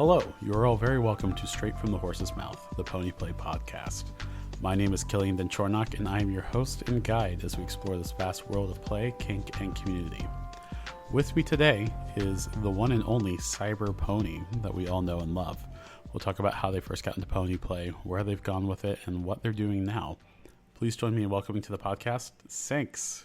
Hello, you are all very welcome to Straight from the Horse's Mouth, the Pony Play podcast. My name is Kylian Chornock, and I am your host and guide as we explore this vast world of play, kink, and community. With me today is the one and only Cyber Pony that we all know and love. We'll talk about how they first got into pony play, where they've gone with it, and what they're doing now. Please join me in welcoming to the podcast, SincX.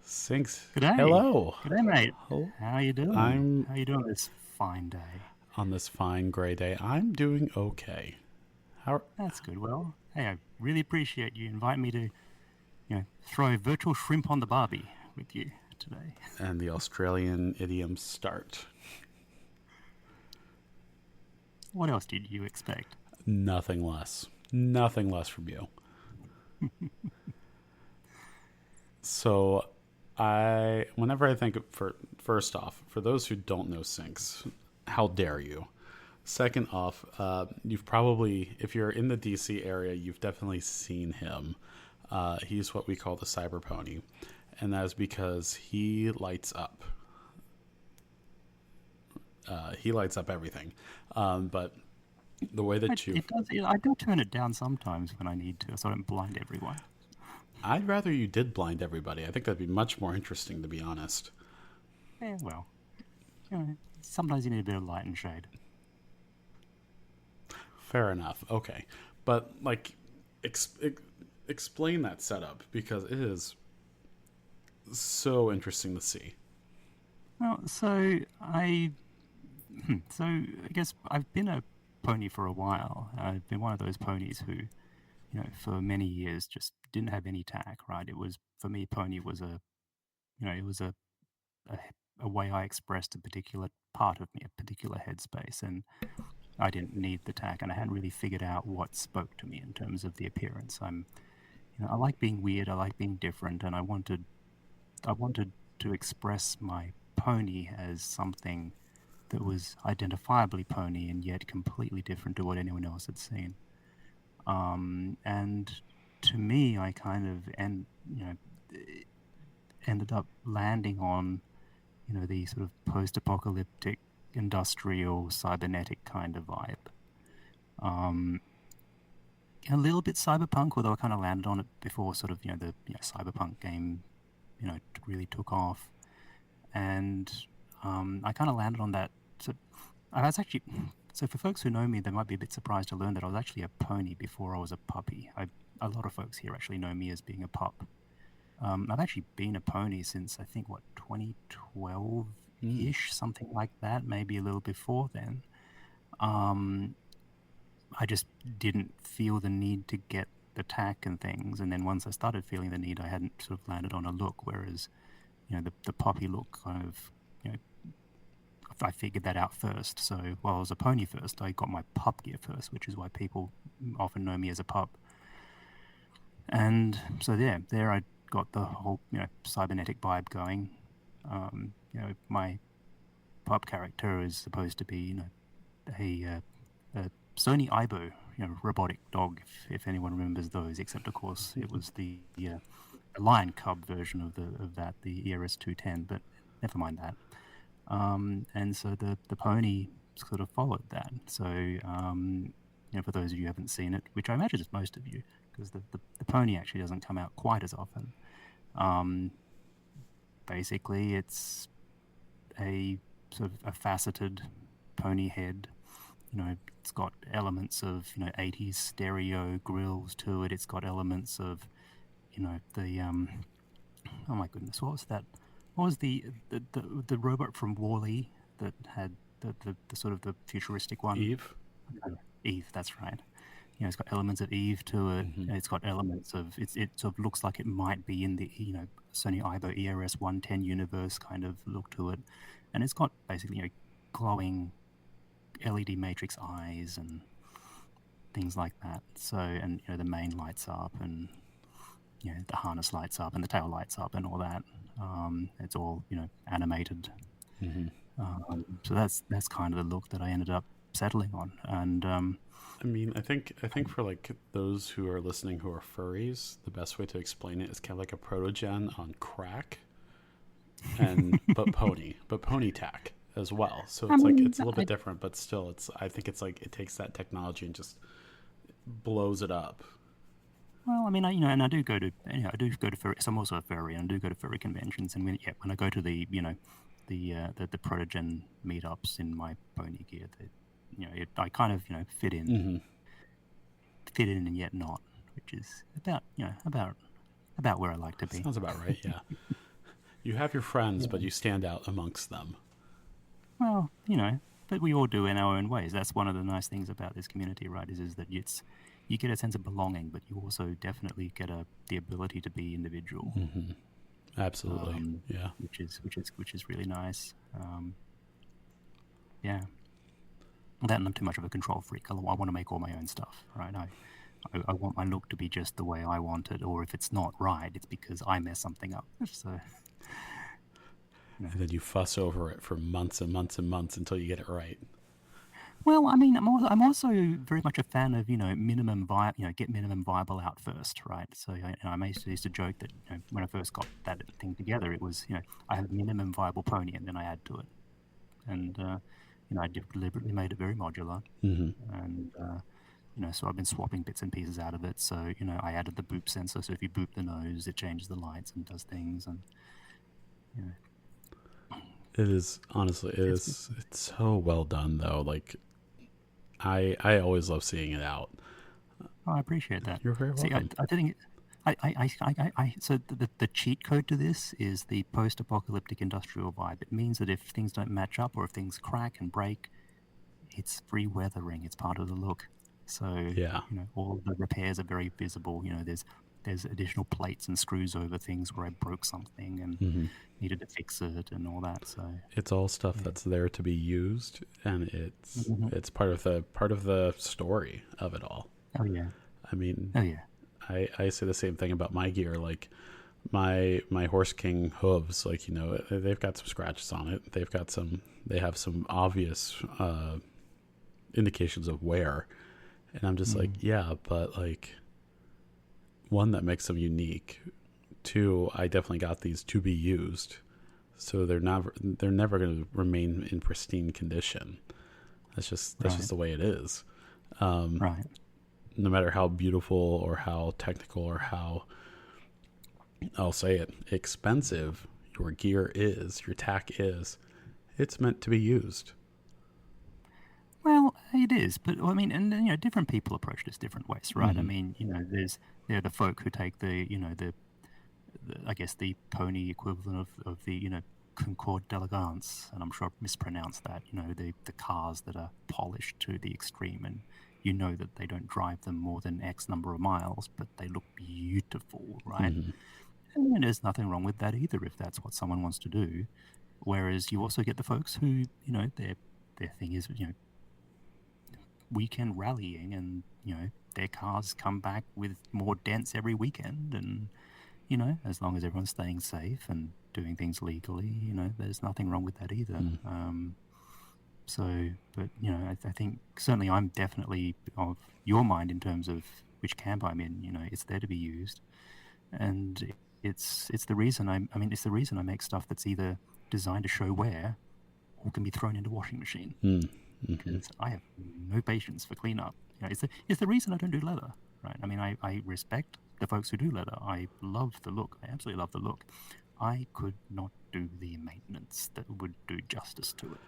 SincX, Good day. hello. Good day, mate. Hello. How you doing? How you doing this fine day? On this fine gray day, I'm doing okay. That's good. Well, hey, I really appreciate you inviting me to, throw virtual shrimp on the barbie with you today. And the Australian idiom start. What else did you expect? Nothing less. Nothing less from you. So, whenever I think first off, for those who don't know SincX, how dare you? Second off, you've probably, if you're in the DC area, you've definitely seen him. He's what we call the Cyber Pony, and that is because he lights up. He lights up everything. But the way that I do turn it down sometimes when I need to, so I don't blind everyone. I'd rather you did blind everybody. I think that'd be much more interesting, to be honest. Yeah, well, sometimes you need a bit of light and shade. Fair enough. Okay. But, explain that setup, because it is so interesting to see. Well, so I guess I've been a pony for a while. I've been one of those ponies who, for many years just didn't have any tack, right? It was, for me, pony was a way I expressed a particular part of me, a particular headspace, and I didn't need the tack, and I hadn't really figured out what spoke to me in terms of the appearance. I like being weird, I like being different, and I wanted to express my pony as something that was identifiably pony and yet completely different to what anyone else had seen. And to me, I kind of ended up landing on the sort of post-apocalyptic, industrial, cybernetic kind of vibe. A little bit cyberpunk, although I kind of landed on it before sort of the cyberpunk game really took off, and I kind of landed on that. So for folks who know me, they might be a bit surprised to learn that I was actually a pony before I was a puppy. A lot of folks here actually know me as being a pup. I've actually been a pony since, I think, 2012-ish, something like that, maybe a little before then. I just didn't feel the need to get the tack and things, and then once I started feeling the need, I hadn't sort of landed on a look, whereas, the puppy look kind of, I figured that out first. So while I was a pony first, I got my pup gear first, which is why people often know me as a pup. And so there I got the whole cybernetic vibe going. My pup character is supposed to be a Sony Aibo, robotic dog, if anyone remembers those. Except of course it was the lion cub version of that, the ERS 210. But never mind that. And so the pony sort of followed that. So for those of you who haven't seen it, which I imagine is most of you, because the pony actually doesn't come out quite as often. Basically, it's a sort of a faceted pony head. It's got elements of 80s stereo grills to it. It's got elements of the oh my goodness, what was that? What was the robot from WALL-E that had the sort of the futuristic one? Eve, that's right. It's got elements of Eve to it. Mm-hmm. It's got elements of it sort of looks like it might be in the Sony Aibo ERS 110 universe kind of look to it, and it's got basically glowing LED matrix eyes and things like that. So, and the mane lights up, and the harness lights up, and the tail lights up, and all that. It's all animated. Mm-hmm. So that's kind of the look that I ended up settling on. And I mean, I think for those who are listening who are furries, the best way to explain it is kind of like a proto-gen on crack, and but pony tack. as well. So I it's like mean, it's a little bit different, but still, I think it's like it takes that technology and just blows it up. well, I mean, and I do go to, I do go to furry. So I'm also a furry, and I do go to furry conventions. And when I go to the, the protogen meetups in my pony gear, that I kind of fit in and yet not, which is about where I like to be. Sounds about right. Yeah, you have your friends, Yeah. but you stand out amongst them. Well, but we all do in our own ways. That's one of the nice things about this community, right? Is that you get a sense of belonging, but you also definitely get the ability to be individual. Absolutely. Yeah. Which is really nice. Yeah. That, and I'm too much of a control freak. I want to make all my own stuff, right? I want my look to be just the way I want it, or if it's not right, it's because I mess something up. So. And then you fuss over it for months and months and months until you get it right. Well, I mean, I'm also very much a fan of minimum get minimum viable out first, right? So I used to joke that when I first got that thing together, it was I had a minimum viable pony and then I add to it, and I deliberately made it very modular, and so I've been swapping bits and pieces out of it. So I added the boop sensor, so if you boop the nose, it changes the lights and does things, and it is honestly it's so well done though. Like I always love seeing it out. Oh, I appreciate that. You're very welcome. See, so the cheat code to this is the post-apocalyptic industrial vibe. It means that if things don't match up or if things crack and break, it's free weathering. It's part of the look. So Yeah. all the repairs are very visible. There's additional plates and screws over things where I broke something and needed to fix it and all that. So it's all stuff that's there to be used, and it's part of the story of it all. Oh yeah. I mean, oh yeah. I say the same thing about my gear. Like my Horse King hooves, like they've got some scratches on it. They have some obvious indications of wear, and I'm just like, yeah, but like, one, that makes them unique. Two, I definitely got these to be used, so they're never going to remain in pristine condition. That's just the way it is. Right. No matter how beautiful or how technical or how, I'll say it, expensive your gear is, your tack is, it's meant to be used. Well, it is, but I mean, and different people approach this different ways, right? I mean, there are the folk who take the I guess the pony equivalent of the Concorde d'Elegance, and I'm sure I've mispronounced that. The cars that are polished to the extreme, and that they don't drive them more than X number of miles, but they look beautiful, right? And there's nothing wrong with that either if that's what someone wants to do. Whereas you also get the folks who their thing is weekend rallying, and their cars come back with more dents every weekend, and as long as everyone's staying safe and doing things legally, there's nothing wrong with that either. So, but I think certainly I'm definitely of your mind in terms of which camp I'm in. It's there to be used, and it's the reason it's the reason I make stuff that's either designed to show wear or can be thrown into washing machine. Because I have no patience for cleanup. It's the reason I don't do leather, right? I mean, I respect the folks who do leather. I love the look. I absolutely love the look. I could not do the maintenance that would do justice to it.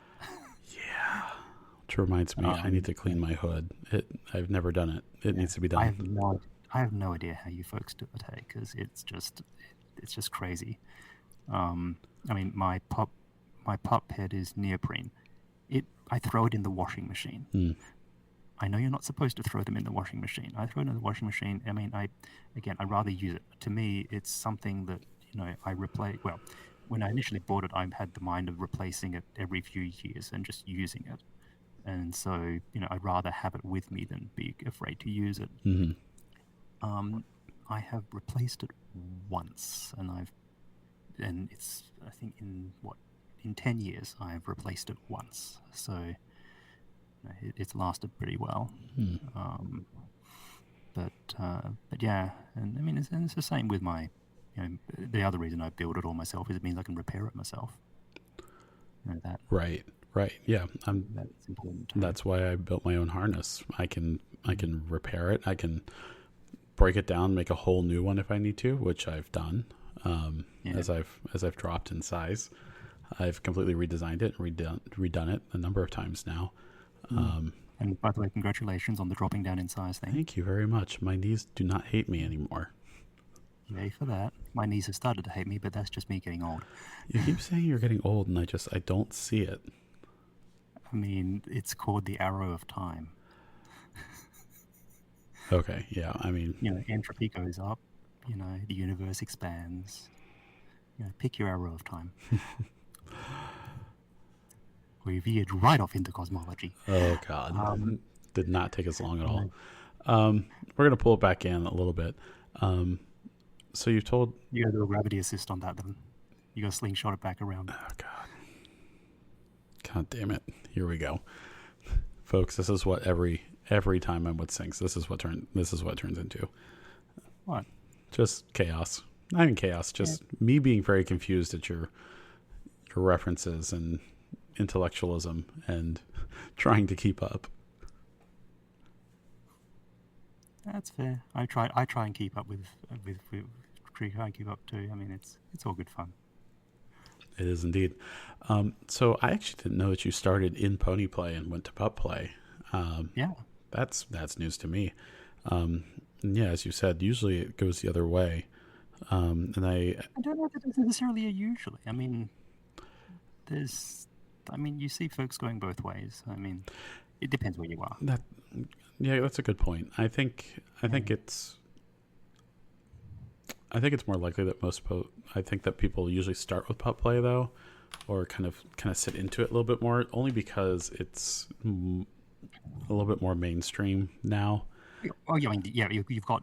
Yeah. Which reminds me, I need to clean my hood. I've never done it. It needs to be done. I have no idea how you folks do it, hey, because it's just crazy. I mean, my pup head is neoprene. I throw it in the washing machine. I know you're not supposed to throw them in the washing machine. I throw it in the washing machine. I mean, I'd rather use it. To me, it's something that, I replace. Well, when I initially bought it, I had the mind of replacing it every few years and just using it. And so, I'd rather have it with me than be afraid to use it. I have replaced it once, and it's, I think in 10 years, I've replaced it once. So it's lasted pretty well. But yeah, and I mean, it's the same with my, the other reason I build it all myself is it means I can repair it myself. That. Right. Right. Yeah. That's important. That's why I built my own harness. I can repair it. I can break it down, make a whole new one if I need to, which I've done. Yeah. As I've dropped in size, I've completely redesigned it and redone it a number of times now. And by the way, congratulations on the dropping down in size thing. Thank you very much. My knees do not hate me anymore. Yay for that. My knees have started to hate me, but that's just me getting old. You keep saying you're getting old, and I don't see it. I mean, it's called the arrow of time. Okay, yeah. I mean, entropy goes up. The universe expands. Pick your arrow of time. We veered right off into cosmology. Oh God, did not take us long at all. We're gonna pull it back in a little bit. So you've told you gotta do a gravity assist on that. Then you gotta slingshot it back around. Oh God damn it! Here we go, folks. This is what every time I'm with SincX, this is what it turns into. What? Just chaos. Not even chaos. Just me being very confused at your references and intellectualism and trying to keep up. That's fair. I try and keep up with try and keep up too. I mean, it's all good fun. It is indeed. So I actually didn't know that you started in pony play and went to pup play. Yeah, that's news to me. Yeah, as you said, usually it goes the other way. And I don't know that it's necessarily a usually. I mean, you see folks going both ways. I mean, it depends where you are. Yeah, that's a good point. I think it's more likely that I think that people usually start with pup play though, or kind of sit into it a little bit more, only because it's a little bit more mainstream now. Well, I mean, yeah, you've got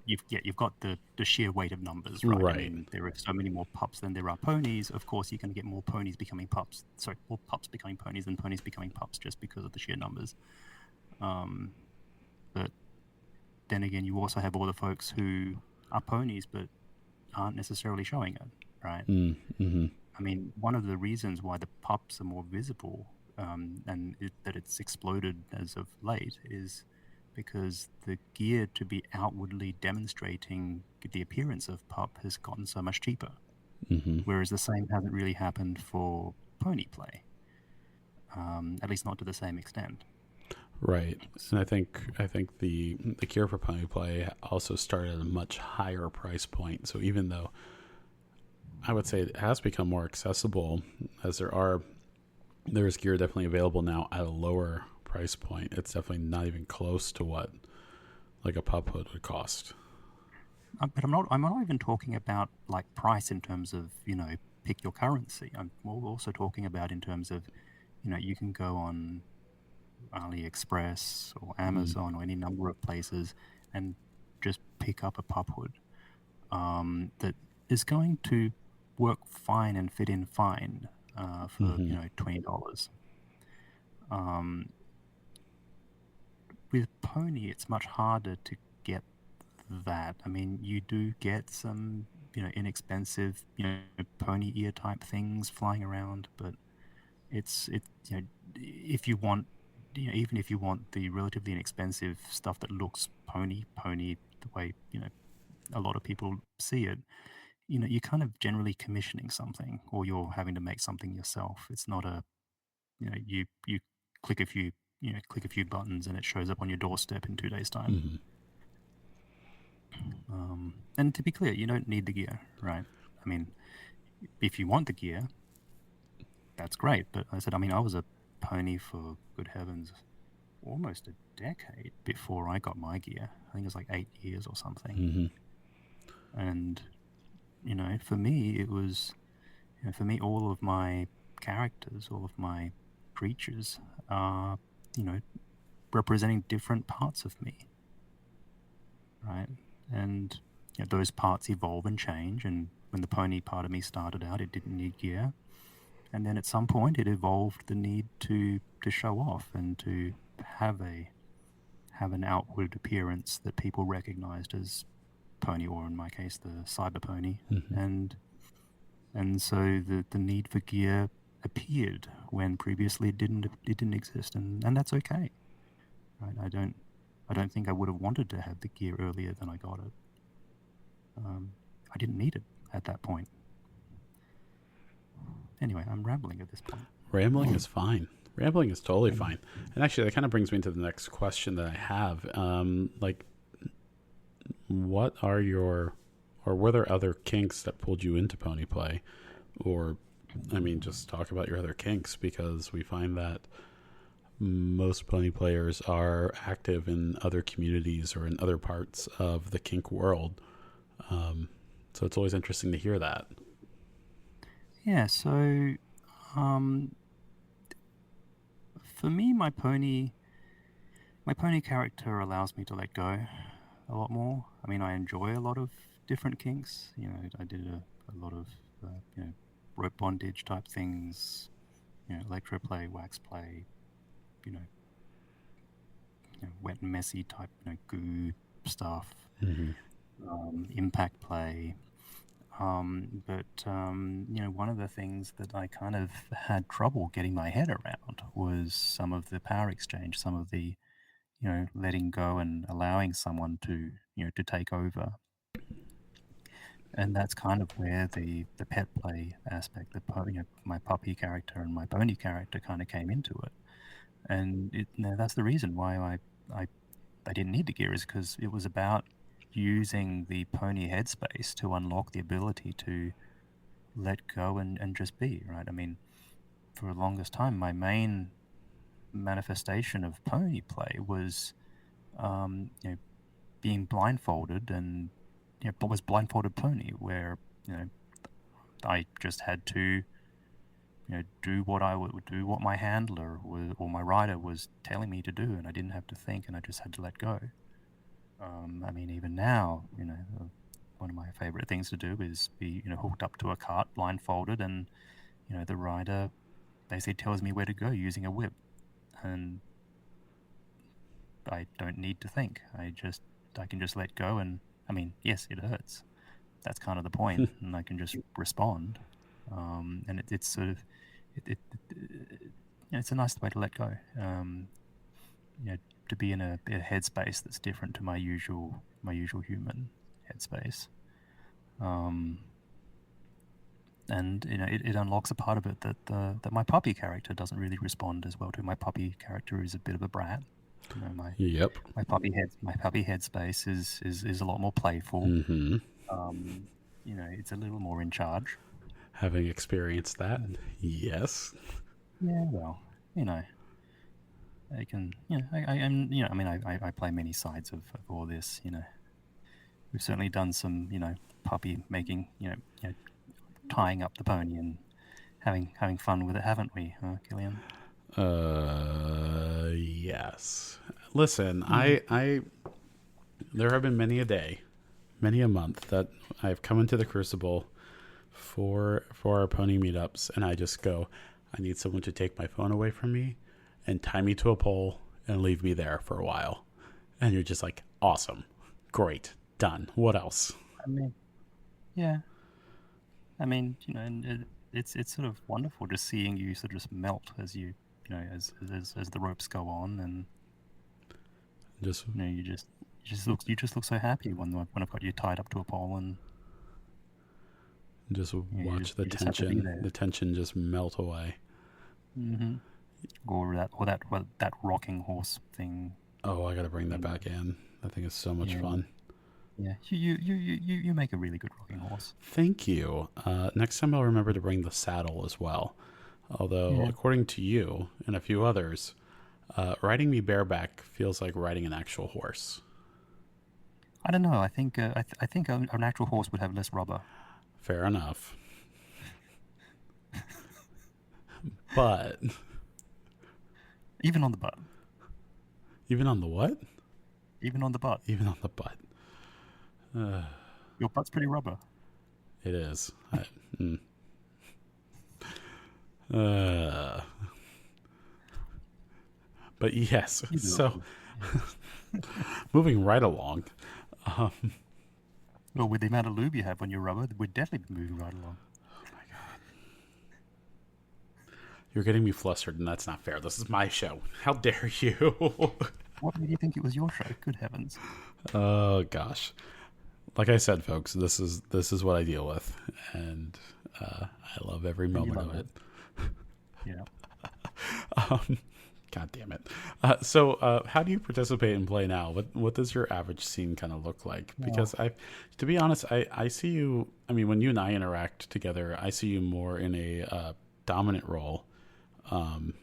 the sheer weight of numbers, right? Right. I mean, there are so many more pups than there are ponies. Of course, you're going to get more ponies becoming pups. Sorry, more pups becoming ponies than ponies becoming pups, just because of the sheer numbers. But then again, you also have all the folks who are ponies but aren't necessarily showing it, right? Mm-hmm. I mean, one of the reasons why the pups are more visible and that it's exploded as of late is because the gear to be outwardly demonstrating the appearance of pup has gotten so much cheaper. Mm-hmm. Whereas the same hasn't really happened for pony play, at least not to the same extent. Right, and I think the gear for pony play also started at a much higher price point. So even though I would say it has become more accessible, as there is gear definitely available now at a lower price point. It's definitely not even close to what like a pup hood would cost. But I'm not even talking about like price in terms of pick your currency. I'm also talking about in terms of you can go on AliExpress or Amazon or any number of places and just pick up a pup hood that is going to work fine and fit in fine for $20. With pony, it's much harder to get that. I mean, you do get some inexpensive pony ear type things flying around, but it's if you want even if you want the relatively inexpensive stuff that looks pony the way a lot of people see it, you're kind of generally commissioning something, or you're having to make something yourself. It's not a you click a few buttons and it shows up on your doorstep in 2 days time. Mm-hmm. And to be clear, you don't need the gear, right? I mean, if you want the gear, that's great. But I was a pony for, good heavens, almost a decade before I got my gear. I think it was like 8 years or something. Mm-hmm. And for me, it was all of my characters, all of my creatures are representing different parts of me, right? And those parts evolve and change. And when the pony part of me started out, it didn't need gear. And then at some point, it evolved the need to show off and to have an outward appearance that people recognized as pony, or in my case, the cyber pony. Mm-hmm. And so the need for gear appeared when previously it didn't exist, and that's okay. Right? I don't think I would have wanted to have the gear earlier than I got it. I didn't need it at that point. Anyway, I'm rambling at this point. Rambling is fine. Rambling is totally fine. And actually, that kind of brings me to the next question that I have. What are your, or were there other kinks that pulled you into pony play? Or, I mean, just talk about your other kinks, because we find that most pony players are active in other communities or in other parts of the kink world. So it's always interesting to hear that. Yeah, so for me, my pony character allows me to let go a lot more. I mean, I enjoy a lot of different kinks. You know, I did a lot of rope bondage type things, electro play, wax play, wet and messy type, goo stuff, impact play. But one of the things that I kind of had trouble getting my head around was some of the power exchange, some of the, letting go and allowing someone to, to take over. And that's kind of where the pet play aspect, my puppy character and my pony character kind of came into it. And that's the reason why I didn't need the gear, is because it was about using the pony headspace to unlock the ability to let go and just be, right? I mean, for the longest time, my main manifestation of pony play was, being blindfolded, and was blindfolded pony, where I just had to do what my handler or my rider was telling me to do, and I didn't have to think, and I just had to let go. I mean, even now, one of my favorite things to do is be, hooked up to a cart, blindfolded, and, the rider basically tells me where to go using a whip, and I don't need to think. I can just let go, and I mean, yes, it hurts. That's kind of the point, and I can just respond. And it's sort of, it's a nice way to let go. To be in a headspace that's different to my usual human headspace. And it unlocks a part of it that my puppy character doesn't really respond as well to. My puppy character is a bit of a brat. My puppy headspace is a lot more playful. Mm-hmm. It's a little more in charge. Having experienced that, yes. Yeah, well, I can, I play many sides of all this. We've certainly done some, puppy making, tying up the pony and having fun with it, haven't we, Kylian? Yes. Listen, I there have been many a day, many a month that I've come into the Crucible for our pony meetups, and I just go, I need someone to take my phone away from me and tie me to a pole and leave me there for a while. And you're just like, awesome, great, done. What else? I mean, yeah. I mean, it's sort of wonderful just seeing you sort of just melt as you as the ropes go on, and just you just look so happy when I've got you tied up to a pole, and just watch the tension just melt away. Mm-hmm. Or that rocking horse thing. Oh, I gotta bring that back in. That thing is so much fun. Yeah, you make a really good rocking horse. Thank you. Next time I'll remember to bring the saddle as well. Although, according to you and a few others, riding me bareback feels like riding an actual horse. I don't know. I think I think an actual horse would have less rubber. Fair enough. But even on the butt. Even on the what? Even on the butt. Even on the butt. Your butt's pretty rubber. It is. But yes, so moving right along. Well, with the amount of lube you have on your rubber, we'd definitely be moving right along. Oh my god. You're getting me flustered, and that's not fair. This is my show. How dare you? What made you think it was your show? Good heavens. Oh gosh. Like I said, folks, this is what I deal with, and I love every And you moment love of it. it. Yeah. Um, God damn it. How do you participate and play now? What does your average scene kind of look like? Well, Because to be honest, I see you. I mean, when you and I interact together, I see you more in a dominant role, um,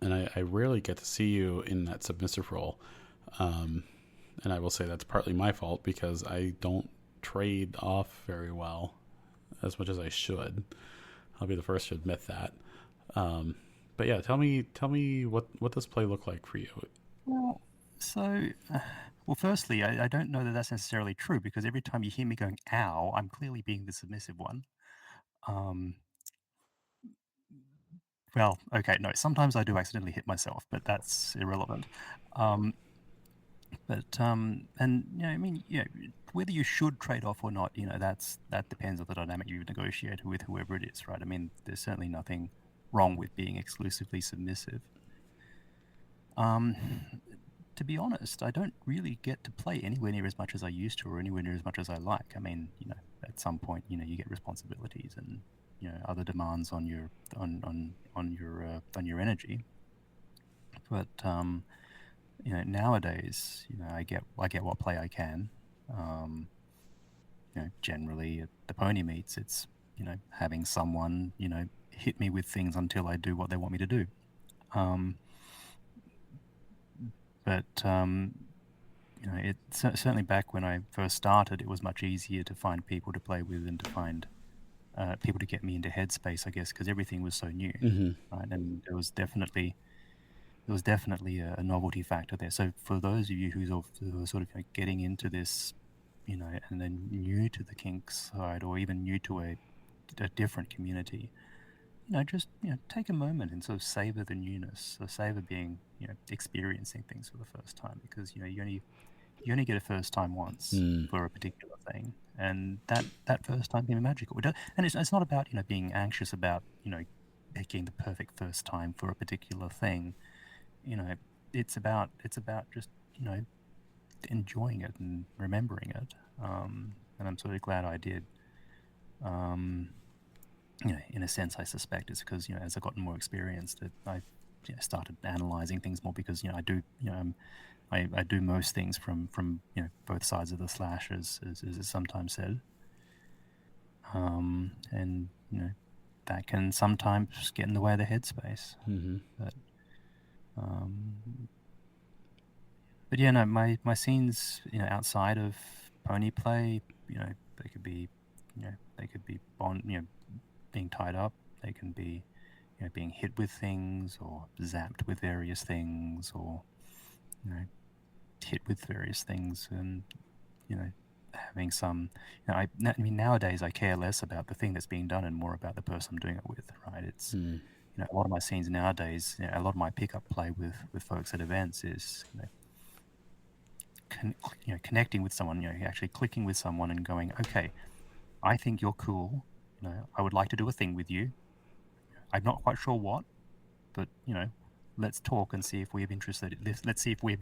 and I rarely get to see you in that submissive role. Um, and I will say that's partly my fault because I don't trade off very well as much as I should. I'll be the first to admit that. Um, but yeah, tell me what does play look like for you? well, so, well, firstly, I don't know that that's necessarily true because every time you hear me going, ow, I'm clearly being the submissive one. Um, well, okay, no, sometimes I do accidentally hit myself, but that's irrelevant. Um, and I mean, whether you should trade off or not, that depends on the dynamic you negotiate with whoever it is, right? I mean, there's certainly nothing wrong with being exclusively submissive. Um, to be honest, I don't really get to play anywhere near as much as I used to, or anywhere near as much as I like. I mean, at some point, you get responsibilities and other demands on your energy. But nowadays, I get what play I can. Um, generally at the pony meets, it's having someone hit me with things until I do what they want me to do. Um, but it certainly back when I first started, it was much easier to find people to play with and to find people to get me into headspace, I guess, because everything was so new, Mm-hmm. right? And there was definitely a novelty factor there. So for those of you who are sort of getting into this, and then new to the kink side, or even new to a different community, just take a moment and sort of savor the newness, or savor being experiencing things for the first time, because you only get a first time once Mm. for a particular thing, and that first time can be magical. And it's not about being anxious about picking the perfect first time for a particular thing. you know it's about just enjoying it and remembering it. And I'm sort of glad I did. um in a sense, I suspect it's because as I've gotten more experience, that I've started analyzing things more, because I do I do most things from both sides of the slash, as is sometimes said. And that can sometimes get in the way of the headspace. Mm-hmm. But um, but yeah, no, my scenes outside of pony play, they could be being tied up. They can be being hit with things, or zapped with various things, or hit with various things, and having some. I mean, nowadays I care less about the thing that's being done and more about the person I'm doing it with. Right? It's Mm. a lot of my scenes nowadays, a lot of my pickup play with folks at events is connecting with someone, actually clicking with someone and going, okay, I think you're cool. I would like to do a thing with you. I'm not quite sure what, but let's talk and see if we have let's see if we have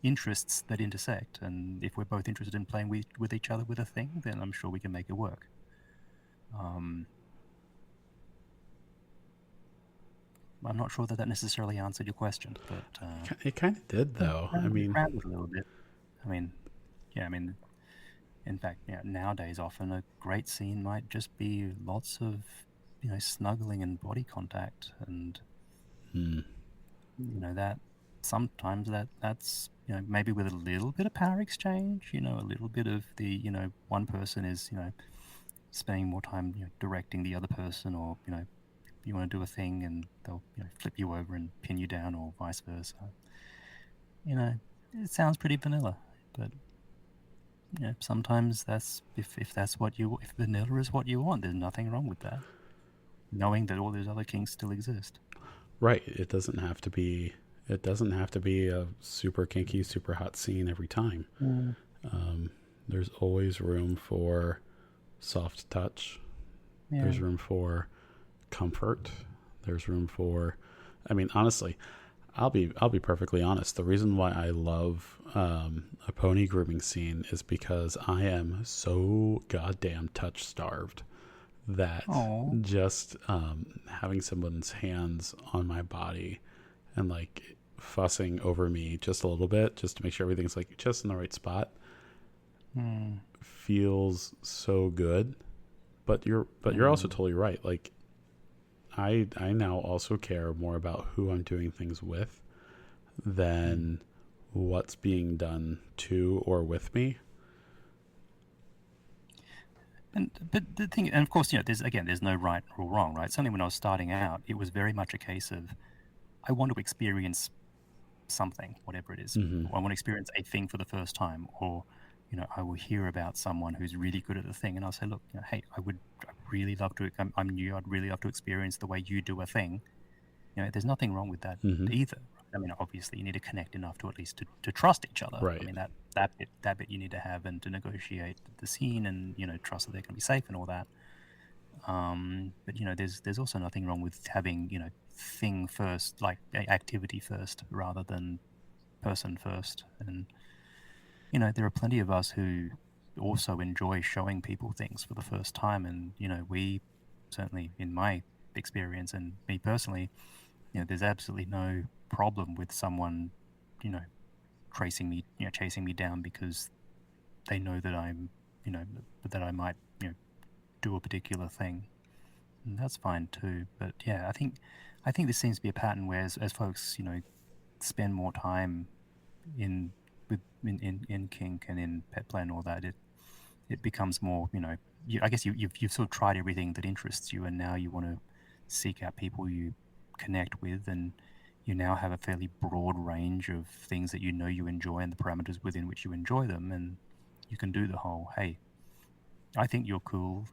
interests that intersect, and if we're both interested in playing with each other with a thing, then I'm sure we can make it work. I'm not sure that necessarily answered your question, but It kind of did, though. I it mean, rounded a little bit. I mean, yeah, I mean, in fact, nowadays often a great scene might just be lots of snuggling and body contact, and mm. that sometimes that's maybe with a little bit of power exchange, a little bit of the one person is spending more time directing the other person, or you want to do a thing and they'll flip you over and pin you down, or vice versa. It sounds pretty vanilla, but sometimes that's if that's what if vanilla is what you want, there's nothing wrong with that, knowing that all those other kinks still exist. Right. It doesn't have to be. It doesn't have to be a super kinky, super hot scene every time. Mm. Um, there's always room for soft touch. Yeah. There's room for comfort. There's room for, I mean, honestly, I'll be perfectly honest. The reason why I love a pony grooming scene is because I am so goddamn touch starved that Oh, just having someone's hands on my body and like fussing over me just a little bit, just to make sure everything's like just in the right spot, mm, feels so good. But you're also mm, totally right. Like I now also care more about who I'm doing things with mm. than what's being done to or with me. And but the thing, and of course, there's no right or wrong, right? Certainly, when I was starting out, it was very much a case of I want to experience something, whatever it is. Mm-hmm. I want to experience a thing for the first time, or I will hear about someone who's really good at the thing, and I'll say, look, hey, I really love to. I'm new. I'd really love to experience the way you do a thing. There's nothing wrong with that Mm-hmm. either. I mean, obviously, you need to connect enough to at least to trust each other. I Right. mean, that bit you need to have, and to negotiate the scene, and trust that they're going to be safe and all that. But there's also nothing wrong with having thing first, like activity first, rather than person first. And there are plenty of us who also enjoy showing people things for the first time, and we certainly, in my experience and me personally, there's absolutely no problem with someone, you know, tracing me, chasing me down because they know that you know, that I might, do a particular thing. And that's fine too. But yeah, I think this seems to be a pattern where as folks, spend more time in in kink and in pet play and all that, it becomes more, I guess you've sort of tried everything that interests you, and now you want to seek out people you connect with, and you now have a fairly broad range of things that you enjoy and the parameters within which you enjoy them, and you can do the whole, hey, I think you're cool.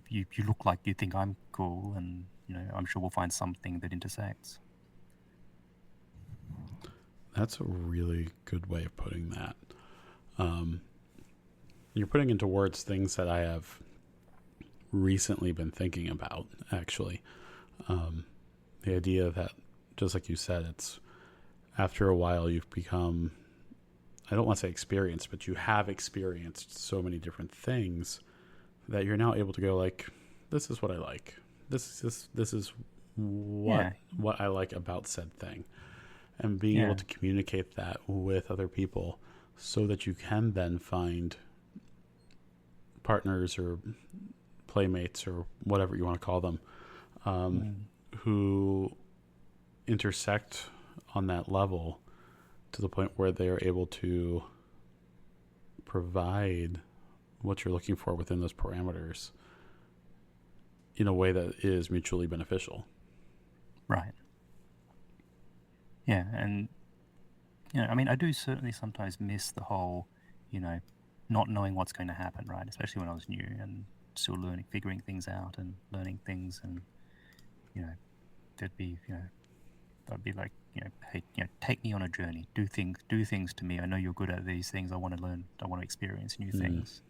You look like you think I'm cool, and I'm sure we'll find something that intersects. That's a really good way of putting that. Um, you're putting into words things that I have recently been thinking about, actually. Um, the idea that, just like you said, it's after a while you've become, I don't want to say experienced, but you have experienced so many different things that you're now able to go like, this is what I like. This is what Yeah, what I like about said thing, and being able yeah, to communicate that with other people so that you can then find partners or playmates or whatever you want to call them, um, mm, who intersect on that level to the point where they are able to provide what you're looking for within those parameters in a way that is mutually beneficial. right. Yeah, and I mean, I do certainly sometimes miss the whole, you know, not knowing what's going to happen, right? Especially when I was new and still learning, figuring things out and learning things, and you know, there'd be, I'd be like, hey, take me on a journey, do things to me. I know you're good at these things. I want to learn. I want to experience new Mm. things.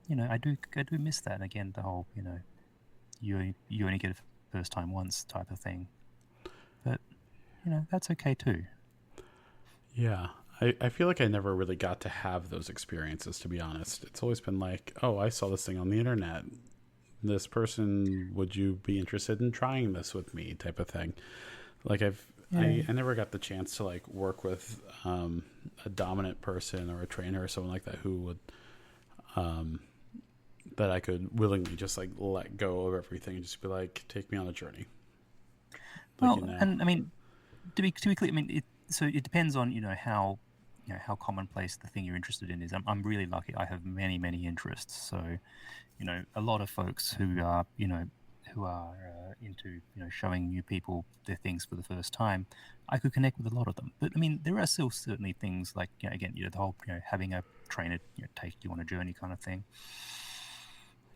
I do miss that. And again, the whole, you only get it first time once type of thing. But that's okay too. Yeah. I feel like I never really got to have those experiences, to be honest. It's always been like, oh, I saw this thing on the internet. This person, would you be interested in trying this with me, type of thing. Like Yeah. I never got the chance to like work with a dominant person or a trainer or someone like that who would um, that I could willingly just like let go of everything and just be like, take me on a journey. Like, Well, and I mean, to be clear, I mean, it depends on how how commonplace the thing you're interested in is. I'm really lucky. I have many interests. So a lot of folks who are into showing new people their things for the first time, I could connect with a lot of them. But I mean, there are still certainly things like again the whole having a trainer take you on a journey kind of thing.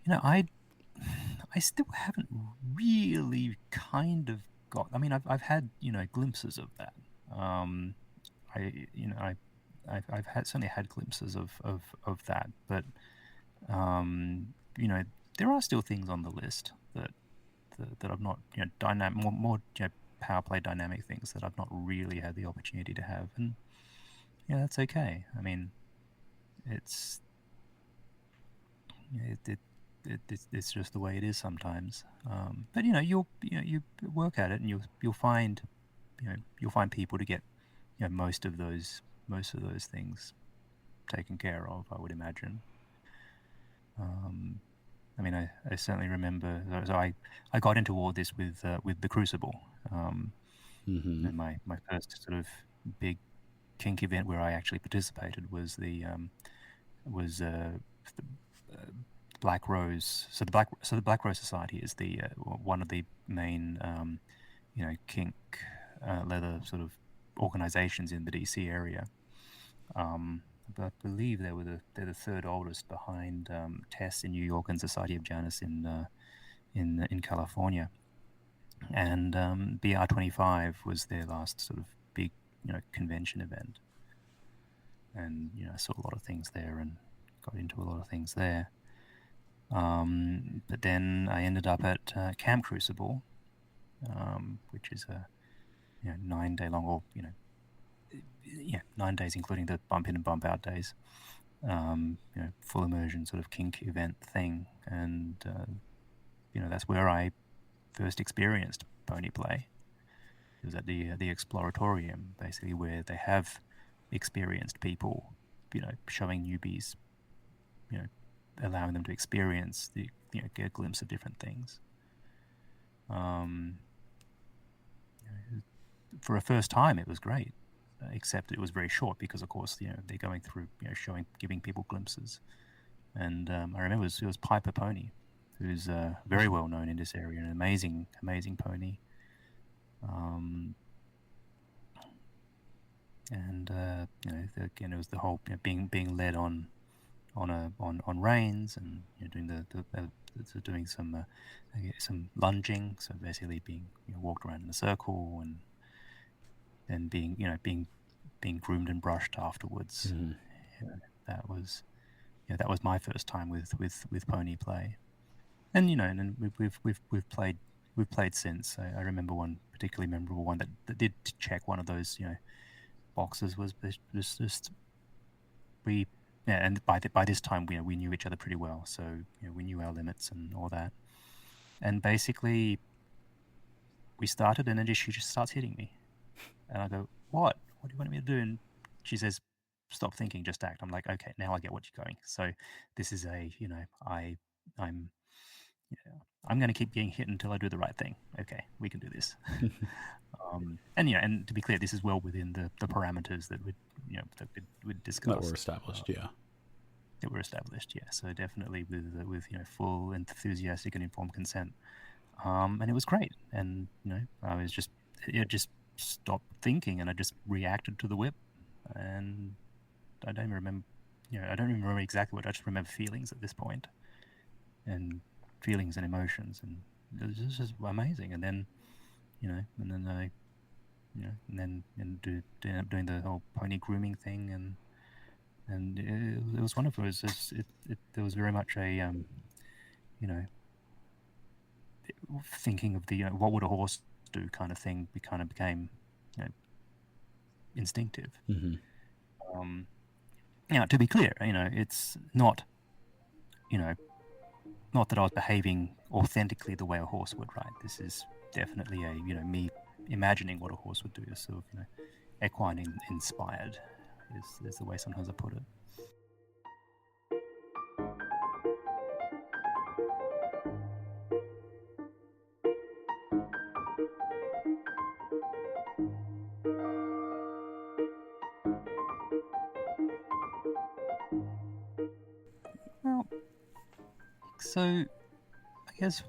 I still haven't really kind of got. I mean, I've had glimpses of that. Um, I you know I've had certainly had glimpses of that, but um, you know there are still things on the list that I've not, more power play dynamic things that I've not really had the opportunity to have, and that's okay. I mean, it's it's just the way it is sometimes. But you work at it, and you'll find people to get most of those things taken care of, I would imagine. I mean, I certainly remember. So I got into all this with the Crucible. And my first sort of big kink event where I actually participated was the Black Rose. So the Black Rose Society is the one of the main kink leather sort of organizations in the DC area. But I believe they're the third oldest behind Tess in New York and Society of Janus in California. And BR25 was their last sort of big convention event, and I saw a lot of things there and got into a lot of things there. But then I ended up at Camp Crucible, which is a 9-day long, or 9 days including the bump in and bump out days, full immersion sort of kink event thing. And that's where I first experienced pony play. It was at the Exploratorium, basically, where they have experienced people showing newbies, allowing them to experience get a glimpse of different things. For a first time, it was great, except it was very short because, of course, they're going through giving people glimpses. And I remember it was Piper Pony, who's very well known in this area, an amazing pony. And again, it was the whole being led on reins, and doing some lunging, so basically being walked around in a circle, and then being groomed and brushed afterwards. That was my first time with pony play, and and we've played since. I remember one particularly memorable one that did check one of those boxes was just we. Yeah, and by this time we knew each other pretty well, so we knew our limits and all that. And basically, we started, and then she just starts hitting me, and I go, "What? What do you want me to do?" And she says, "Stop thinking, just act." I'm like, "Okay, now I get what you're going." So this is I'm going to keep getting hit until I do the right thing. Okay, we can do this. And to be clear, this is well within the parameters that we'd discussed. That were established, yeah. That were established, yeah. So definitely with full enthusiastic and informed consent, and it was great. And I was just stopped thinking, and I just reacted to the whip. And I don't remember, I don't even remember exactly what. I just remember feelings at this point, and feelings and emotions, and it was just amazing. And then doing the whole pony grooming thing, and it was wonderful. It was just, there was very much a thinking of the what would a horse do kind of thing. We kind of became instinctive. To be clear, it's not not that I was behaving authentically the way a horse would, right? This is definitely a me imagining what a horse would do, sort of equine inspired is the way sometimes I put it. Well, so I guess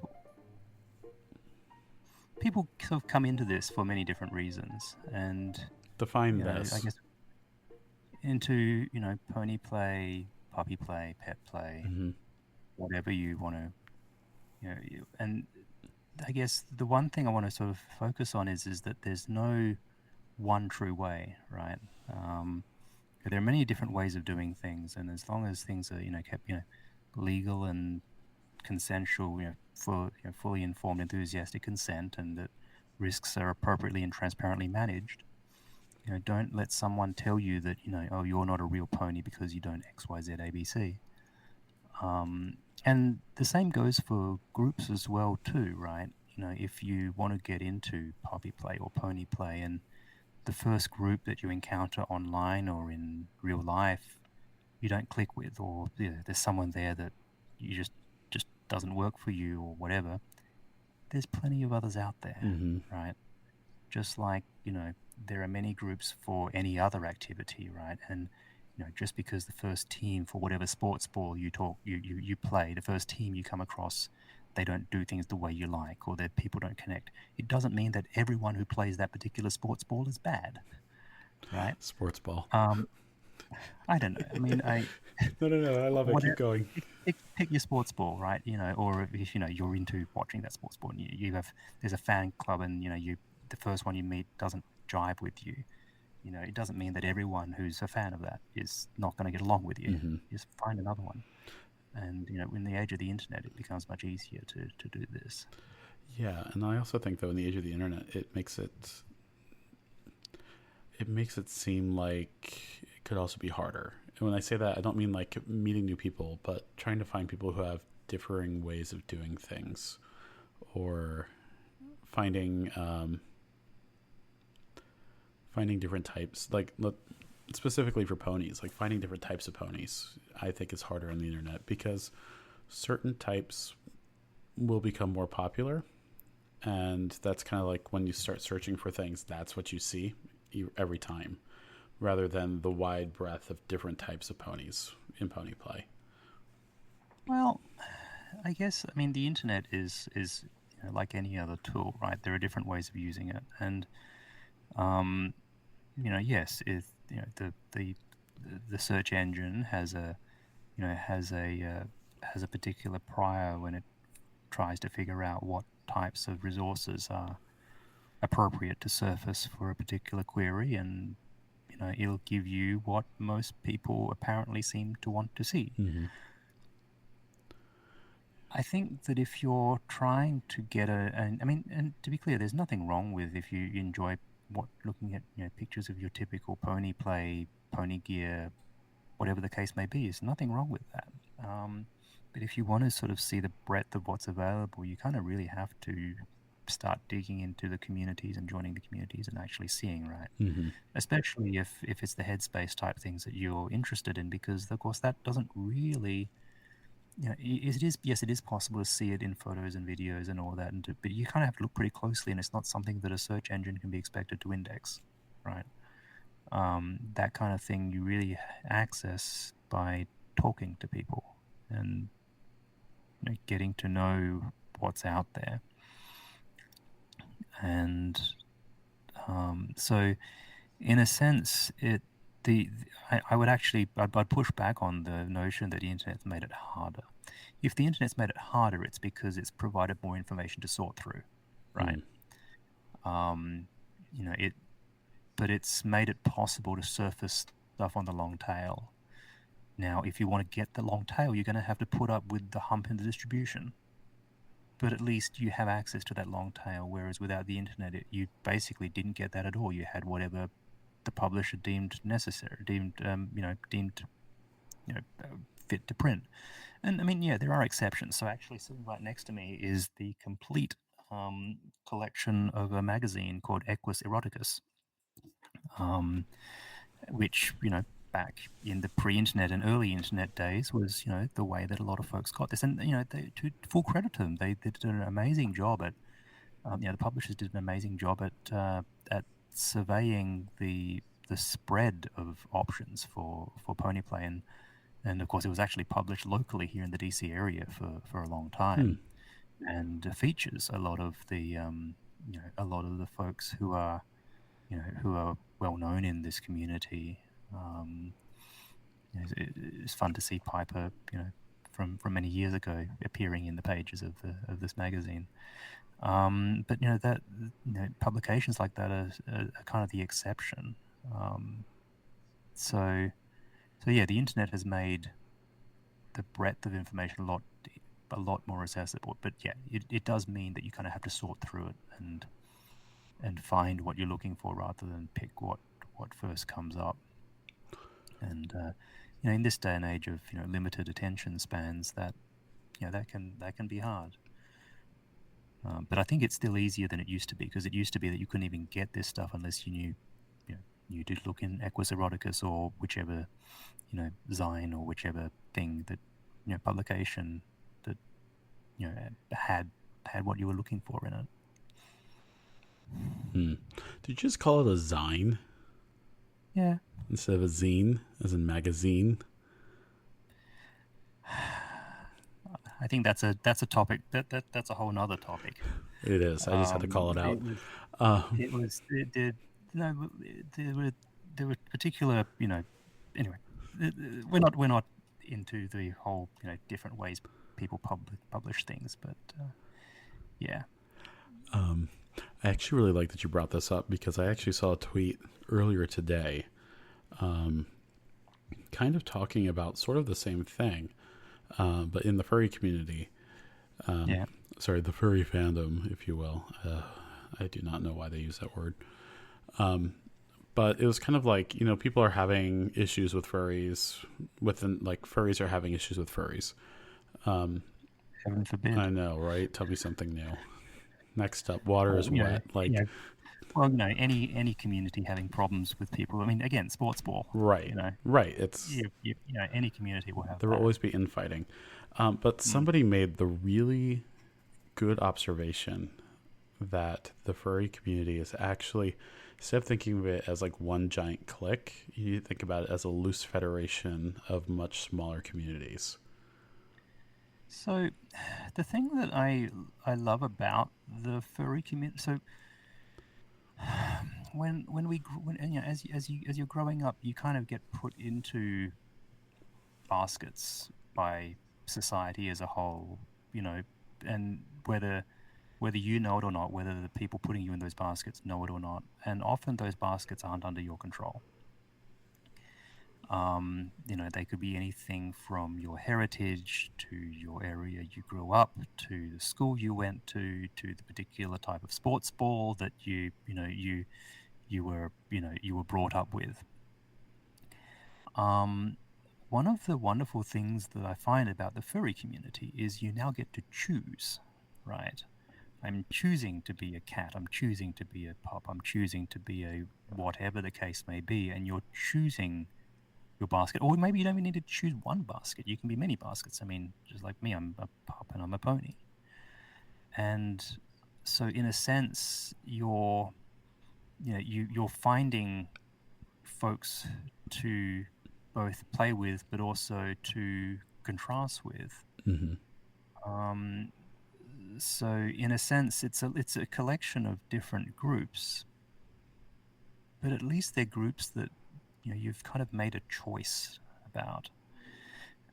people sort of come into this for many different reasons, and define this. I guess into pony play, puppy play, pet play, whatever you want to, and I guess the one thing I want to sort of focus on is that there's no one true way, right? There are many different ways of doing things, and as long as things are kept legal and consensual, fully informed, enthusiastic consent, and that risks are appropriately and transparently managed. Don't let someone tell you that, oh, you're not a real pony because you don't X, Y, Z, A, B, C. And the same goes for groups as well too, right? If you want to get into puppy play or pony play, and the first group that you encounter online or in real life you don't click with, or there's someone there that you just doesn't work for you or whatever, there's plenty of others out there, Mm-hmm. right? Just like, there are many groups for any other activity, right? And just because the first team for whatever sports ball you play, the first team you come across, they don't do things the way you like, or that people don't connect, it doesn't mean that everyone who plays that particular sports ball is bad, right? Sports ball. I don't know. I mean, No. I love it. Keep whatever, going. pick your sports ball, right? Or if you're into watching that sports ball, and there's a fan club, and the first one you meet doesn't jive with you. It doesn't mean that everyone who's a fan of that is not going to get along with you. Mm-hmm. Just find another one. And in the age of the internet, it becomes much easier to do this. Yeah, and I also think though in the age of the internet, it makes it seem like it could also be harder. And when I say that, I don't mean like meeting new people, but trying to find people who have differing ways of doing things, or finding finding different types. Like specifically for ponies, like finding different types of ponies, I think is harder on the internet because certain types will become more popular, and that's kind of like when you start searching for things, that's what you see every time, rather than the wide breadth of different types of ponies in pony play. Well, I guess, I mean, the internet is like any other tool, right? There are different ways of using it, and yes, the search engine has a has a particular prior when it tries to figure out what types of resources are appropriate to surface for a particular query, and it'll give you what most people apparently seem to want to see. Mm-hmm. I think that if you're trying to get and to be clear, there's nothing wrong with if you enjoy looking at pictures of your typical pony play, pony gear, whatever the case may be. There's nothing wrong with that. But if you want to sort of see the breadth of what's available, you kind of really have to start digging into the communities and joining the communities and actually seeing, right? Mm-hmm. Especially if it's the headspace type things that you're interested in, because of course that doesn't really, it is possible to see it in photos and videos and all that, but you kind of have to look pretty closely, and it's not something that a search engine can be expected to index, right? That kind of thing you really access by talking to people and getting to know what's out there. And so in a sense, I would actually, I'd push back on the notion that the internet's made it harder. If the internet's made it harder, it's because it's provided more information to sort through, right? But it's made it possible to surface stuff on the long tail. Now, if you want to get the long tail, you're going to have to put up with the hump in the distribution. But at least you have access to that long tail, whereas without the internet, you basically didn't get that at all. You had whatever the publisher deemed necessary, deemed fit to print. And I mean, yeah, there are exceptions. So actually, sitting right next to me is the complete collection of a magazine called Equus Eroticus, which back in the pre-internet and early internet days was the way that a lot of folks got this. And to full credit to them, they did an amazing job at the publishers did an amazing job at surveying the spread of options for pony play, and of course it was actually published locally here in the DC area for a long time, and features a lot of the folks who are well known in this community. It's fun to see Piper, from many years ago, appearing in the pages of this magazine. But that publications like that are kind of the exception. So yeah, the internet has made the breadth of information a lot a lot more accessible. But yeah, it does mean that you kind of have to sort through it and find what you're looking for rather than pick what first comes up. And in this day and age of limited attention spans, that that can be hard. But I think it's still easier than it used to be, because it used to be that you couldn't even get this stuff unless you knew, you did look in Equus Eroticus or whichever, Zine or whichever thing that, publication that, had what you were looking for in it. Did you just call it a zine? Yeah. Instead of a zine, as in magazine? I think that's a topic that's a whole nother topic. It is. I just had to call it out. There were particular, anyway, we're not into the whole, different ways people publish things, but yeah. I actually really like that you brought this up, because I actually saw a tweet earlier today kind of talking about sort of the same thing, but in the furry community. Sorry, the furry fandom, if you will. I do not know why they use that word. But it was kind of like, people are having issues with furries. Furries are having issues with furries. Heaven forbid. I know, right? Tell me something new. Next up, water is wet. Well, any community having problems with people. I mean, again, sports ball. Right. Right. It's any community will have. There will always be infighting. But somebody made the really good observation that the furry community is actually, instead of thinking of it as like one giant clique, you think about it as a loose federation of much smaller communities. So, the thing that I love about the furry community, so as you're growing up, you kind of get put into baskets by society as a whole, and whether you know it or not, whether the people putting you in those baskets know it or not, and often those baskets aren't under your control. They could be anything from your heritage to your area you grew up, to the school you went to the particular type of sports ball that you were brought up with. One of the wonderful things that I find about the furry community is you now get to choose, right? I'm choosing to be a cat, I'm choosing to be a pup, I'm choosing to be a whatever the case may be, and you're choosing your basket. Or maybe you don't even need to choose one basket. You can be many baskets. I mean, just like me, I'm a pup and I'm a pony. And so in a sense, you're finding folks to both play with, but also to contrast with. Mm-hmm. So in a sense, it's a collection of different groups, but at least they're groups that you've kind of made a choice about.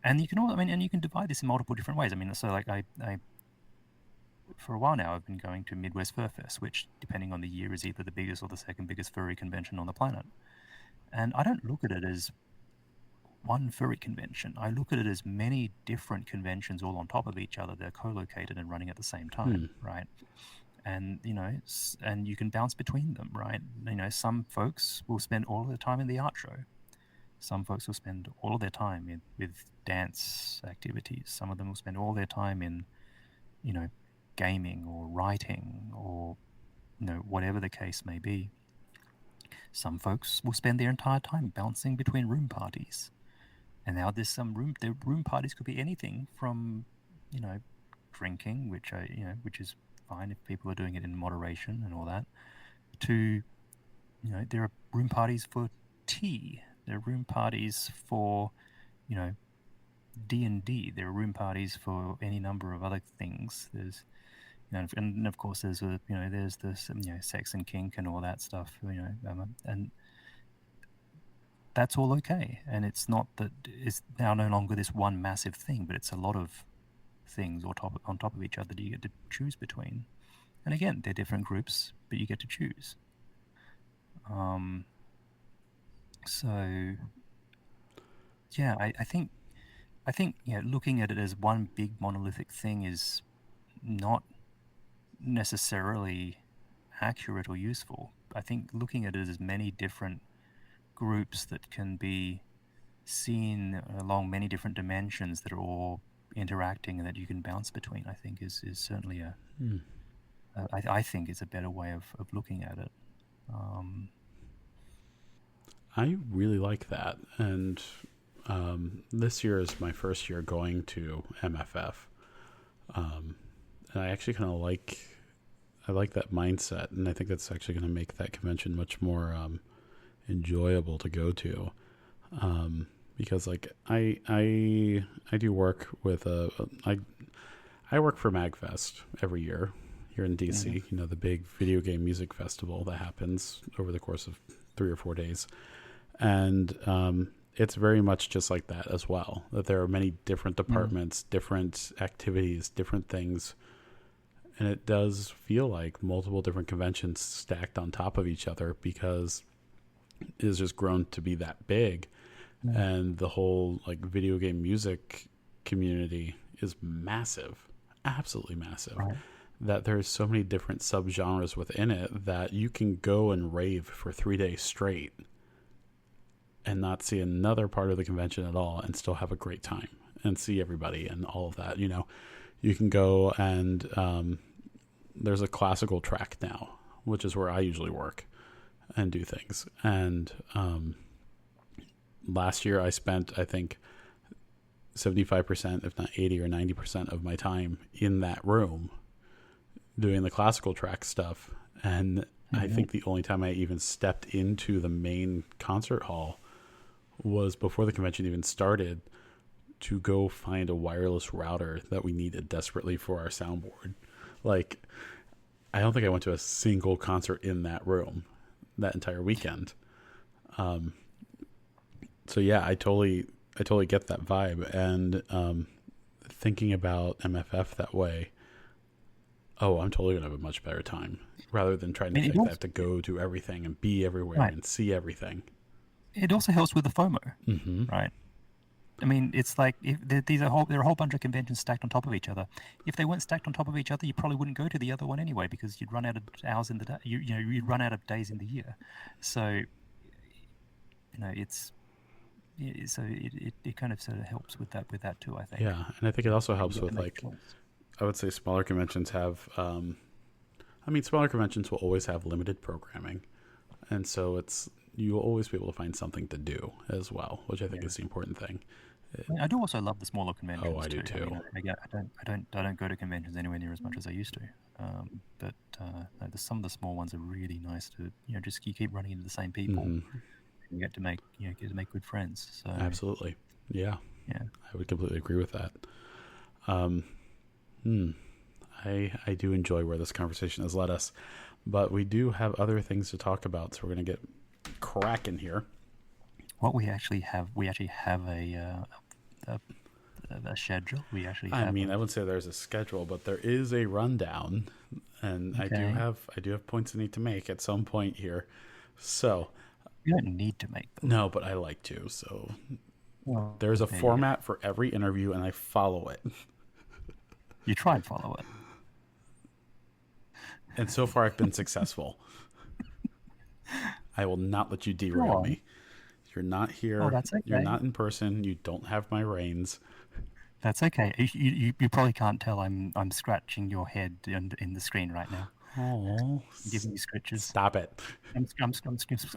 And you can divide this in multiple different ways. I mean, so like I for a while now, I've been going to Midwest Fur Fest, which, depending on the year, is either the biggest or the second biggest furry convention on the planet. And I don't look at it as one furry convention. I look at it as many different conventions all on top of each other. They're co-located and running at the same time, right? And and you can bounce between them, right? Some folks will spend all of their time in the art show. Some folks will spend all of their time with dance activities. Some of them will spend all their time in, gaming or writing or, whatever the case may be. Some folks will spend their entire time bouncing between room parties. And now there's the room parties could be anything from, drinking, which is fine if people are doing it in moderation and all that, to, there are room parties for tea. There are room parties for, D&D. There are room parties for any number of other things. There's, and of course there's there's this, sex and kink and all that stuff, and that's all okay. And it's not that it's now no longer this one massive thing, but it's a lot of things on top of each other that you get to choose between. And again, they're different groups, but you get to choose. So yeah, I think I think looking at it as one big monolithic thing is not necessarily accurate or useful. I think looking at it as many different groups that can be seen along many different dimensions that are all interacting and that you can bounce between, I think is certainly I think it's a better way of looking at it. I really like that. And this year is my first year going to MFF. And I actually kind of like that mindset, and I think that's actually going to make that convention much more enjoyable to go to. Because like I do work with I work for MagFest every year here in DC. Mm-hmm. The big video game music festival that happens over the course of 3 or 4 days, and it's very much just like that as well. That there are many different departments, different activities, different things, and it does feel like multiple different conventions stacked on top of each other because it has just grown to be that big. And the whole like video game music community is massive, absolutely massive. Right. That there's so many different subgenres within it that you can go and rave for 3 days straight and not see another part of the convention at all and still have a great time and see everybody and all of that. You can go and there's a classical track now, which is where I usually work and do things. And last year I spent, I think, 75%, if not 80 or 90% of my time in that room doing the classical track stuff. And I think the only time I even stepped into the main concert hall was before the convention even started to go find a wireless router that we needed desperately for our soundboard. Like, I don't think I went to a single concert in that room that entire weekend. So yeah, I totally get that vibe. And thinking about MFF that way, I'm totally gonna have a much better time rather than trying to think I have to go to everything and be everywhere and see everything. It also helps with the FOMO, right? I mean, it's like there are a whole bunch of conventions stacked on top of each other. If they weren't stacked on top of each other, you probably wouldn't go to the other one anyway because you'd run out of hours in the day. You'd run out of days in the year. So, it kind of sort of helps with that too, I think. Yeah, and I think it also helps with like, I would say smaller conventions have, smaller conventions will always have limited programming, and so you'll always be able to find something to do as well, which I think is the important thing. I do also love the smaller conventions. Oh, I do too. I don't go to conventions anywhere near as much as I used to. But some of the small ones are really nice to just you keep running into the same people. You get to make good friends. So absolutely, yeah. I would completely agree with that. I do enjoy where this conversation has led us, but we do have other things to talk about, so we're going to get cracking here. What we actually have a schedule. We actually have. I wouldn't say there's a schedule, but there is a rundown, and okay. I do have points I need to make at some point here. So you don't need to make them. No, but I like to. So there's a format for every interview, and I follow it. You try and follow it, and so far I've been successful. I will not let you derail me. You're not here. Oh, that's okay. You're not in person. You don't have my reins. That's okay. You probably can't tell I'm scratching your head in the screen right now. Oh, giving you scratches. Stop it. I'm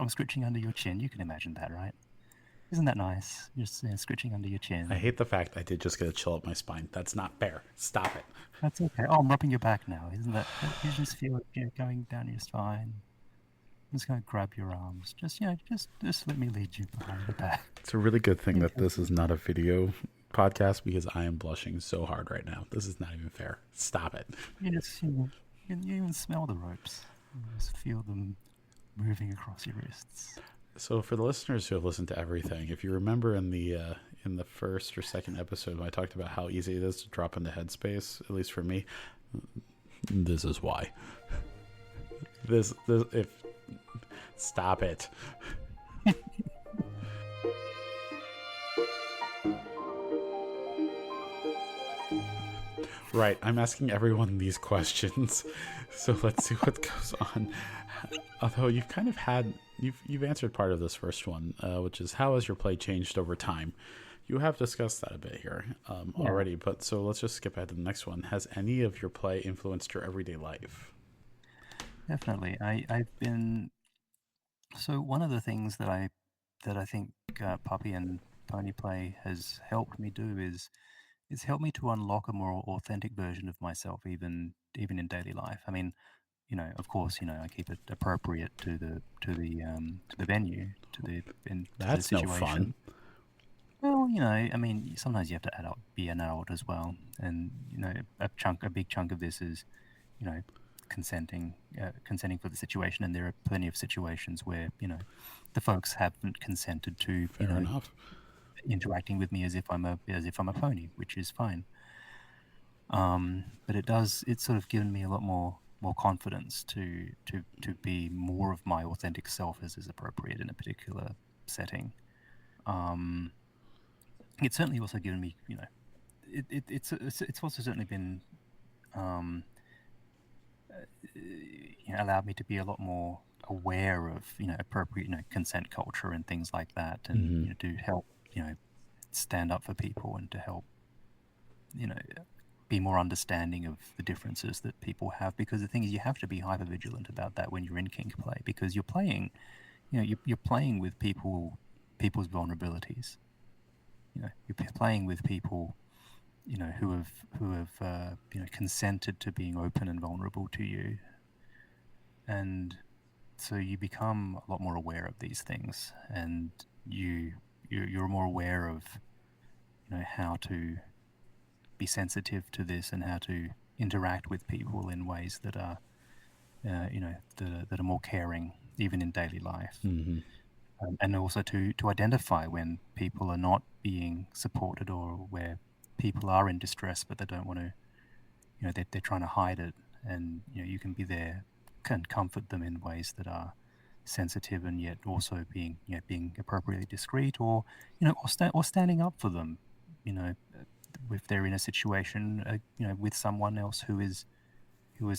scratching under your chin. You can imagine that, right? Isn't that nice? Just scratching under your chin. I hate the fact I did just get a chill up my spine. That's not fair. Stop it. That's okay. Oh, I'm rubbing your back now. Isn't that? You just feel it going down your spine. I'm just going to grab your arms. Just let me lead you behind the back. It's a really good thing that this is not a video podcast because I am blushing so hard right now. This is not even fair. Stop it. You even smell the ropes. You just feel them moving across your wrists. So for the listeners who have listened to everything, if you remember in the first or second episode when I talked about how easy it is to drop into headspace, at least for me, this is why. Stop it. Right, I'm asking everyone these questions, so let's see what goes on. Although you've kind of had you've answered part of this first one, which is how has your play changed over time? You have discussed that a bit here Yeah, already, but so let's just skip ahead to the next one. Has any of your play influenced your everyday life? definitely. I've been so one of the things that I think puppy and pony play has helped me do is it's helped me to unlock a more authentic version of myself, even in daily life. I mean, of course, I keep it appropriate to the venue, to the That's no fun. situation. Well, I mean, sometimes you have to be an adult as well, and a big chunk of this is, you know, consenting for the situation, and there are plenty of situations where the folks haven't consented to Fair enough. interacting with me as if I'm a pony, which is fine. But it's sort of given me a lot more confidence to be more of my authentic self as is appropriate in a particular setting. Um, it's certainly also given me, it's also certainly been um, allowed me to be a lot more aware of appropriate consent culture and things like that, and Mm-hmm. to help stand up for people and to help you know be more understanding of the differences that people have, because the thing is you have to be hyper vigilant about that when you're in kink play, because you're playing you're playing with people's vulnerabilities. You're playing with people who have consented to being open and vulnerable to you, and so you become a lot more aware of these things, and you're more aware of how to be sensitive to this and how to interact with people in ways that are that are more caring even in daily life, Mm-hmm. and also to identify when people are not being supported, or where people are in distress but they don't want to, they're trying to hide it, and you can be there, can comfort them in ways that are sensitive and yet also being appropriately discreet, or or standing up for them, you know if they're in a situation with someone else who is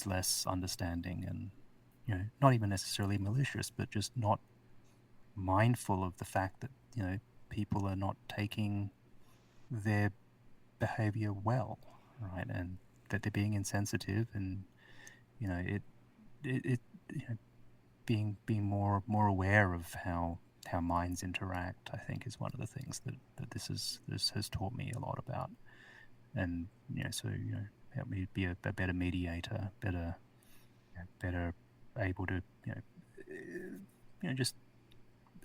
less understanding, and not even necessarily malicious, but just not mindful of the fact that people are not taking their behavior well, right, and that they're being insensitive, and it being more aware of how minds interact, I think, is one of the things that this has taught me a lot about, and so help me be a better mediator, better able to just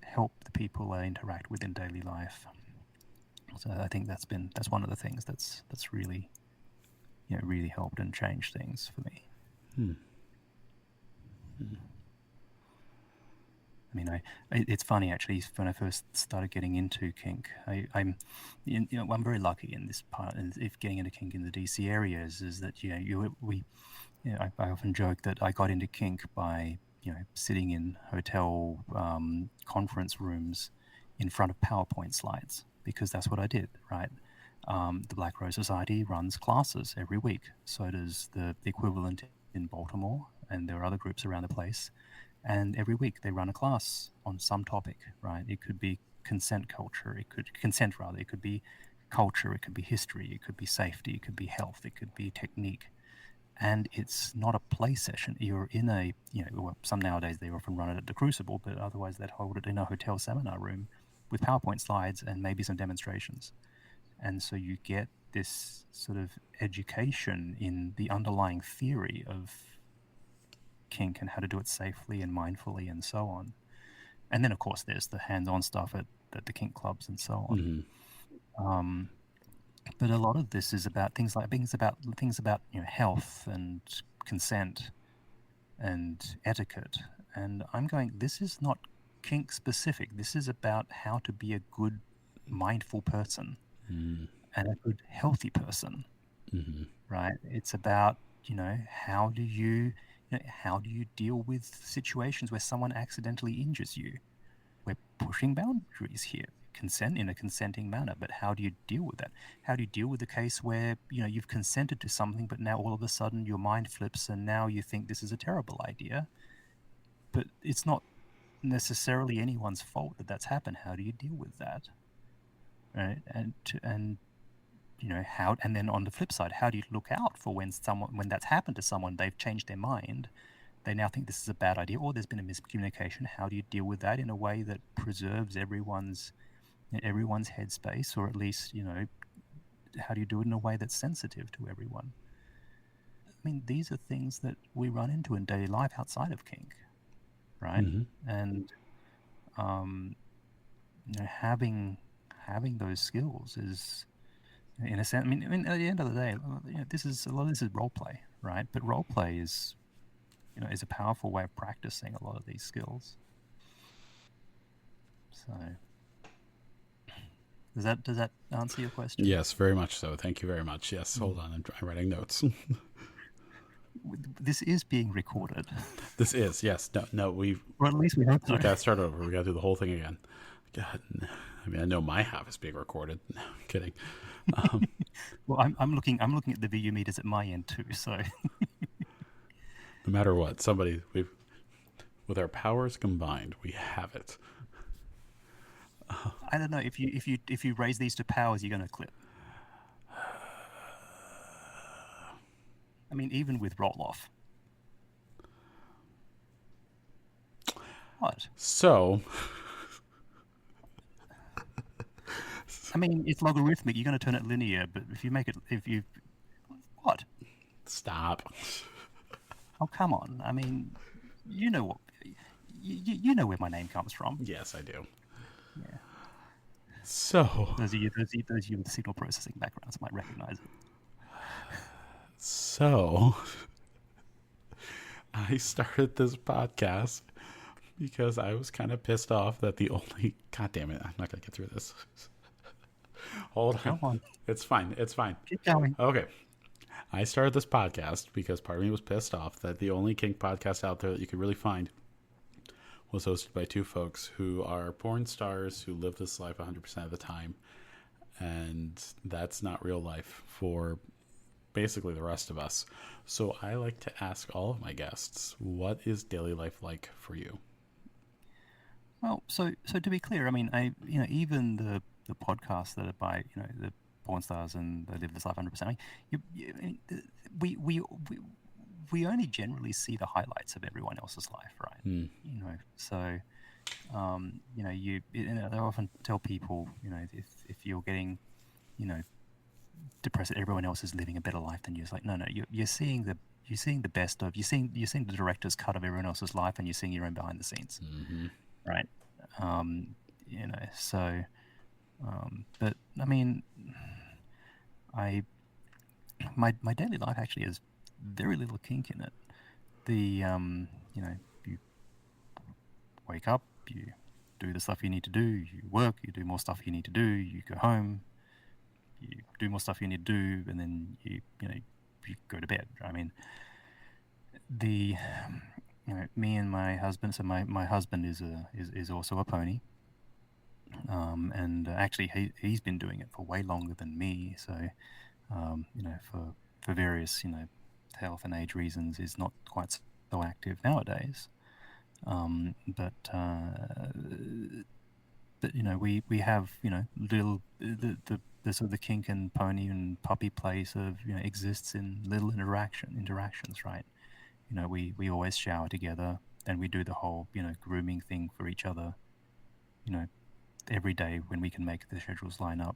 help the people I interact with in daily life. So I think that's one of the things that's really really helped and changed things for me. Hmm. I mean, it's funny actually. When I first started getting into kink, I'm very lucky in this part, and if getting into kink in the DC areas is that I often joke that I got into kink by sitting in hotel conference rooms in front of PowerPoint slides, because that's what I did, right? The Black Rose Society runs classes every week. So does the equivalent in Baltimore, and there are other groups around the place. And every week they run a class on some topic, right? It could be consent culture, it could be culture, it could be history, it could be safety, it could be health, it could be technique. And it's not a play session. You're in a, well, some nowadays they often run it at the Crucible, but otherwise they'd hold it in a hotel seminar room with PowerPoint slides and maybe some demonstrations. And so you get this sort of education in the underlying theory of kink and how to do it safely and mindfully and so on. And then, of course, there's the hands-on stuff at the kink clubs and so on. Mm-hmm. Um, but a lot of this is about things about health and consent and etiquette. And I'm going, this is not kink specific. This is about how to be a good, mindful person and a good, healthy person, Mm-hmm. right? It's about, how do how do you deal with situations where someone accidentally injures you? We're pushing boundaries here. consent in a consenting manner. But how do you deal with that? How do you deal with the case where you've consented to something, but now all of a sudden your mind flips and now you think this is a terrible idea? But it's not necessarily anyone's fault that that's happened. How do you deal with that? Right? And how, and then on the flip side, how do you look out for when that's happened to someone, they've changed their mind, they now think this is a bad idea, or there's been a miscommunication? How do you deal with that in a way that preserves everyone's headspace, or at least how do you do it in a way that's sensitive to everyone? I mean, these are things that we run into in daily life outside of kink, right? And having those skills is, in a sense, I mean, at the end of the day, this is role play, right? But role play is a powerful way of practicing a lot of these skills. So, does that answer your question? Yes, very much so. Thank you very much. Yes, hold on, I'm writing notes. This is being recorded. This is, yes. No, or at least we hope so. We gotta start over. We gotta do the whole thing again. God, I mean, I know my half is being recorded. No, I'm kidding. Well, I'm looking at the VU meters at my end too. So, no matter what, with our powers combined, we have it. I don't know if you raise these to powers, you're going to clip. I mean, even with roll off. What? So. I mean, it's logarithmic. You're going to turn it linear, but what? Stop. Oh, come on. I mean, you know what? You know where my name comes from. Yes, I do. Yeah. So. Those of you with signal processing backgrounds might recognize it. So. I started this podcast because I was kind of pissed off that the only... God damn it, I'm not going to get through this. Hold on. It's fine. Keep going. Okay. I started this podcast because part of me was pissed off that the only kink podcast out there that you could really find was hosted by two folks who are porn stars who live this life 100% of the time. And that's not real life for basically the rest of us. So I like to ask all of my guests, what is daily life like for you? Well, so to be clear, I mean, even the podcasts that are by the porn stars and they live this life 100%. I mean, we only generally see the highlights of everyone else's life, right? So they often tell people, if you're getting, depressed that everyone else is living a better life than you, it's like, no, you're seeing the best of, you're seeing the director's cut of everyone else's life, and you're seeing your own behind the scenes, right? So. But I mean, my daily life actually has very little kink in it. You wake up, you do the stuff you need to do, you work, you do more stuff you need to do, you go home, you do more stuff you need to do, and then you go to bed. I mean, me and my husband. So my husband is also a pony. And actually he's been doing it for way longer than me. So, for various, health and age reasons, is not quite so active nowadays. But we have, little, the sort of the kink and pony and puppy play sort of, exists in little interactions, right? We always shower together, and we do the whole, grooming thing for each other, every day when we can make the schedules line up,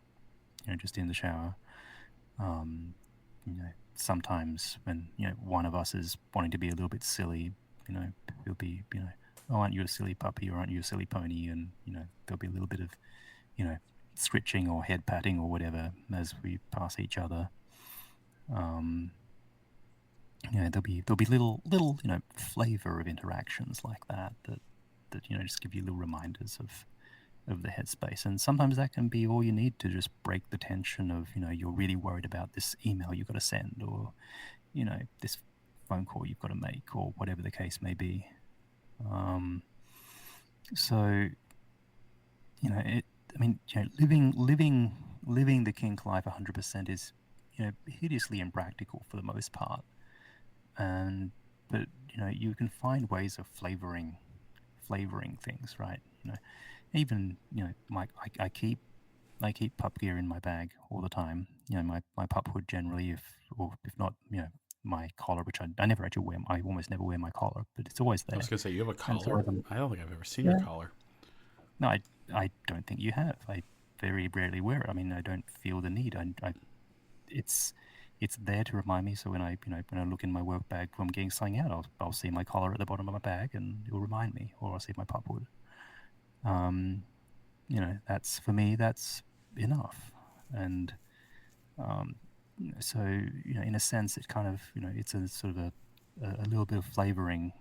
just in the shower. Sometimes when one of us is wanting to be a little bit silly, it'll be oh, aren't you a silly puppy, or aren't you a silly pony? And there'll be a little bit of scritching or head patting or whatever as we pass each other. There'll be little flavor of interactions like that just give you little reminders of the headspace. And sometimes that can be all you need to just break the tension of, you're really worried about this email you've got to send, or, this phone call you've got to make, or whatever the case may be. So, I mean, living the kink life 100% is, hideously impractical for the most part. And but you can find ways of flavoring things, right? Even I keep pup gear in my bag all the time. My pup hood generally, if not, my collar, which I never actually wear. I almost never wear my collar, but it's always I was there. gonna say, you have a And so collar? I don't think I've ever seen your yeah, collar. no, I don't think you have. I very rarely wear it. I mean, I don't feel the need. It's it's there to remind me. So when I look in my work bag when I'm getting something out, I'll see my collar at the bottom of my bag, and it'll remind me, or I'll see my pup hood. Um, that's for me. That's enough, and um, so in a sense, it kind of it's a sort of a little bit of flavoring,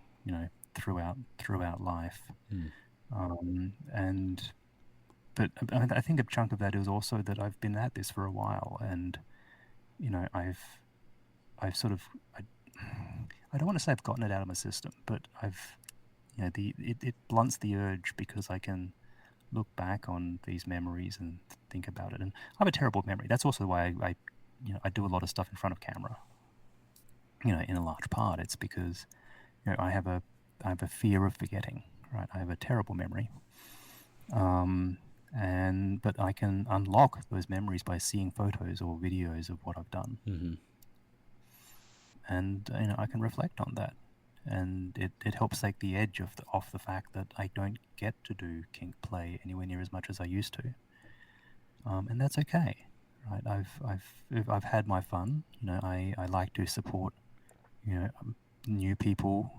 throughout life, Hmm. and but I think a chunk of that is also that I've been at this for a while, and I've sort of I don't want to say I've gotten it out of my system, but I've it blunts the urge because I can look back on these memories and think about it. And I have a terrible memory. That's also why I do a lot of stuff in front of camera. In a large part, it's because I have a fear of forgetting. Right, I have a terrible memory. But I can unlock those memories by seeing photos or videos of what I've done, Mm-hmm. and I can reflect on that, and it helps take the edge off the fact that I don't get to do kink play anywhere near as much as I used to, and that's okay, right? I've had my fun. I like to support new people,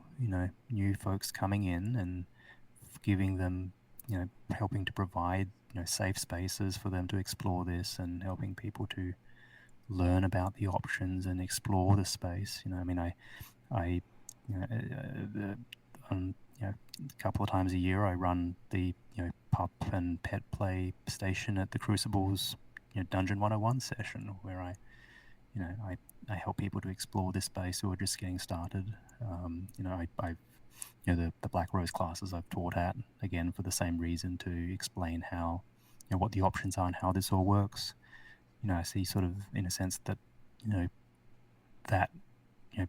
new folks coming in and giving them, helping to provide safe spaces for them to explore this, and helping people to learn about the options and explore the space. I mean, I a couple of times a year I run the pup and pet play station at the Crucible's Dungeon 101 session, where I help people to explore this space who are just getting started. I've the Black Rose classes I've taught at, again for the same reason, to explain how what the options are and how this all works. I see sort of in a sense that that you know,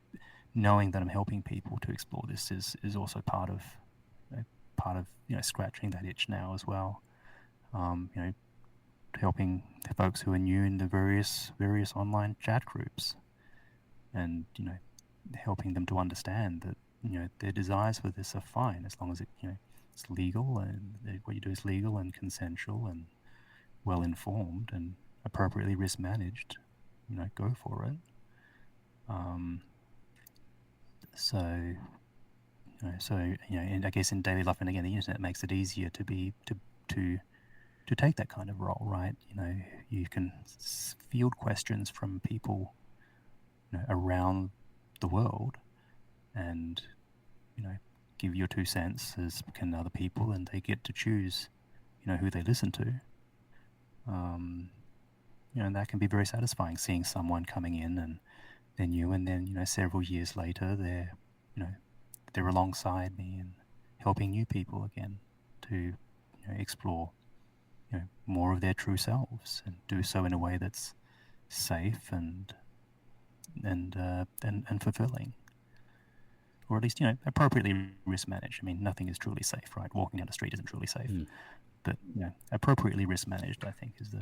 knowing that I'm helping people to explore this is also part of scratching that itch now as well. Um, you know, Helping the folks who are new in the various online chat groups, and helping them to understand that their desires for this are fine as long as it's legal, and what you do is legal and consensual and well informed and appropriately risk managed. Go for it. Um, so and I guess in daily life, and again, the internet makes it easier to to take that kind of role, right? You can field questions from people around the world, and give your 2 cents, as can other people, and they get to choose who they listen to. um, and that can be very satisfying, seeing someone coming in and they're new, and then several years later you know they're alongside me and helping new people again to explore more of their true selves, and do so in a way that's safe and fulfilling, or at least appropriately risk managed. I mean, nothing is truly safe, right? Walking down the street isn't truly safe, Hmm. but appropriately risk managed, I think, is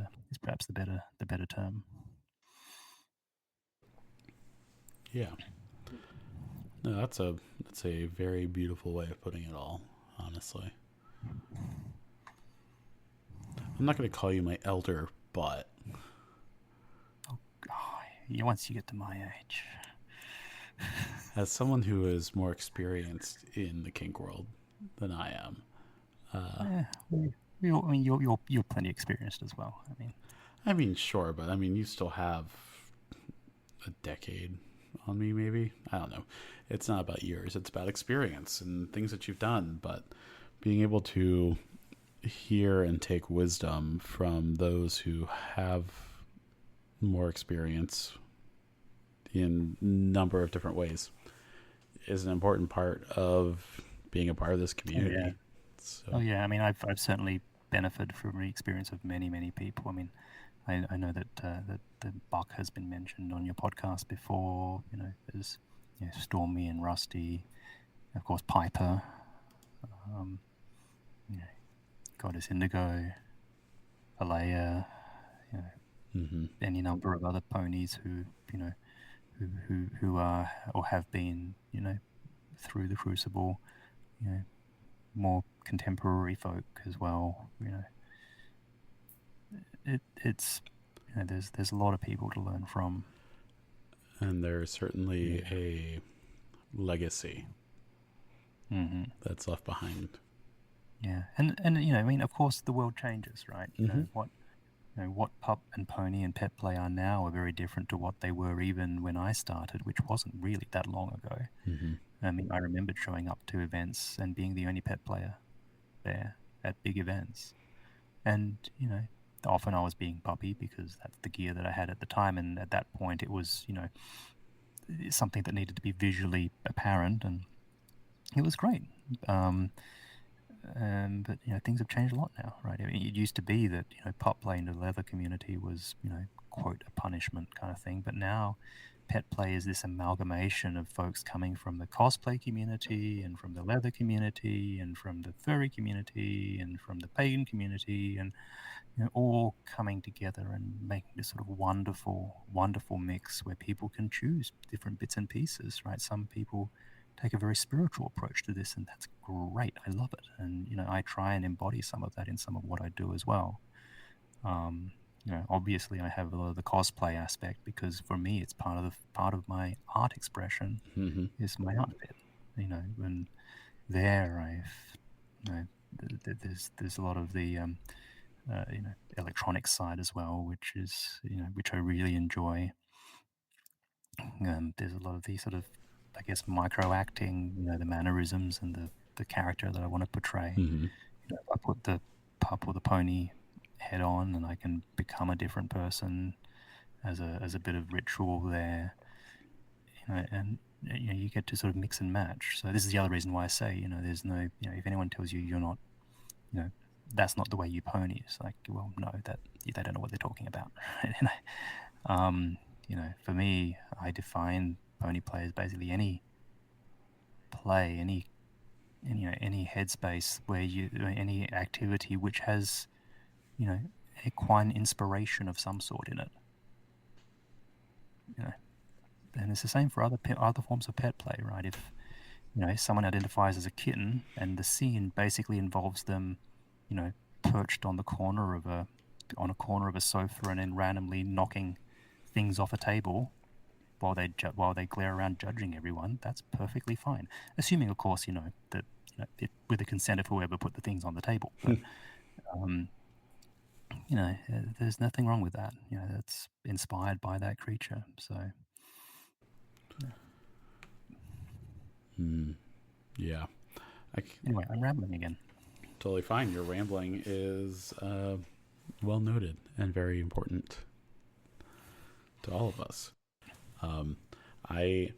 perhaps the better term. Yeah. No, that's a very beautiful way of putting it all. Honestly, I'm not going to call you my elder, but Oh, God, once you get to my age. as someone who is more experienced in the kink world than I am, uh, Yeah, I mean, you're plenty experienced as well. I mean, sure, but I mean, you still have a decade on me, maybe. I don't know. It's not about years, it's about experience and things that you've done. But being able to hear and take wisdom from those who have more experience in a number of different ways is an important part of being a part of this Oh yeah, community. oh So, yeah. I mean, I've certainly benefited from the experience of many people. I mean, I know that that the buck has been mentioned on your podcast before. There's Stormy and Rusty, of course Piper, um, you know, Goddess Indigo, Alea, any number of other ponies who who are or have been through the crucible, more contemporary folk as well. It's there's a lot of people to learn from, and there's certainly a legacy that's left behind. Yeah, and I mean, of course, the world changes, right? What pup and pony and pet play are now are very different to what they were even when I started, which wasn't really that long ago. I mean, I remembered showing up to events and being the only pet player there at big events, and often I was being puppy because that's the gear that I had at the time, and at that point it was something that needed to be visually apparent, and it was great. But things have changed a lot now, right? I mean, it used to be that pup play in the leather community was quote a punishment kind of thing, but now pet play is this amalgamation of folks coming from the cosplay community and from the leather community and from the furry community and from the pagan community, and all coming together and making this sort of wonderful mix where people can choose different bits and pieces, right? Some people take a very spiritual approach to this, and that's great. I love it, and I try and embody some of that in some of what I do as well. Obviously, I have a lot of the cosplay aspect because for me, it's part of my art expression is my outfit. And there, there's a lot of the electronic side as well, which is which I really enjoy. There's a lot of the sort of, I guess, micro acting, the mannerisms and the character that I want to portray. If I put the pup or the pony head on, and I can become a different person as a bit of ritual there. And you get to sort of mix and match. So this is the other reason why I say, there's no, if anyone tells you you're not, that's not the way you pony, it's like, well, no, that they don't know what they're talking about. For me, I define pony play as basically any play, any headspace where any activity which has equine inspiration of some sort in it. And it's the same for other forms of pet play, right? If someone identifies as a kitten and the scene basically involves them perched on a corner of a sofa and then randomly knocking things off a table while they glare around judging everyone, that's perfectly fine, assuming of course that with the consent of whoever put the things on the table. But there's nothing wrong with that. That's inspired by that creature. So yeah. Anyway, I'm rambling again. Totally fine. Your rambling is well noted and very important to all of us. I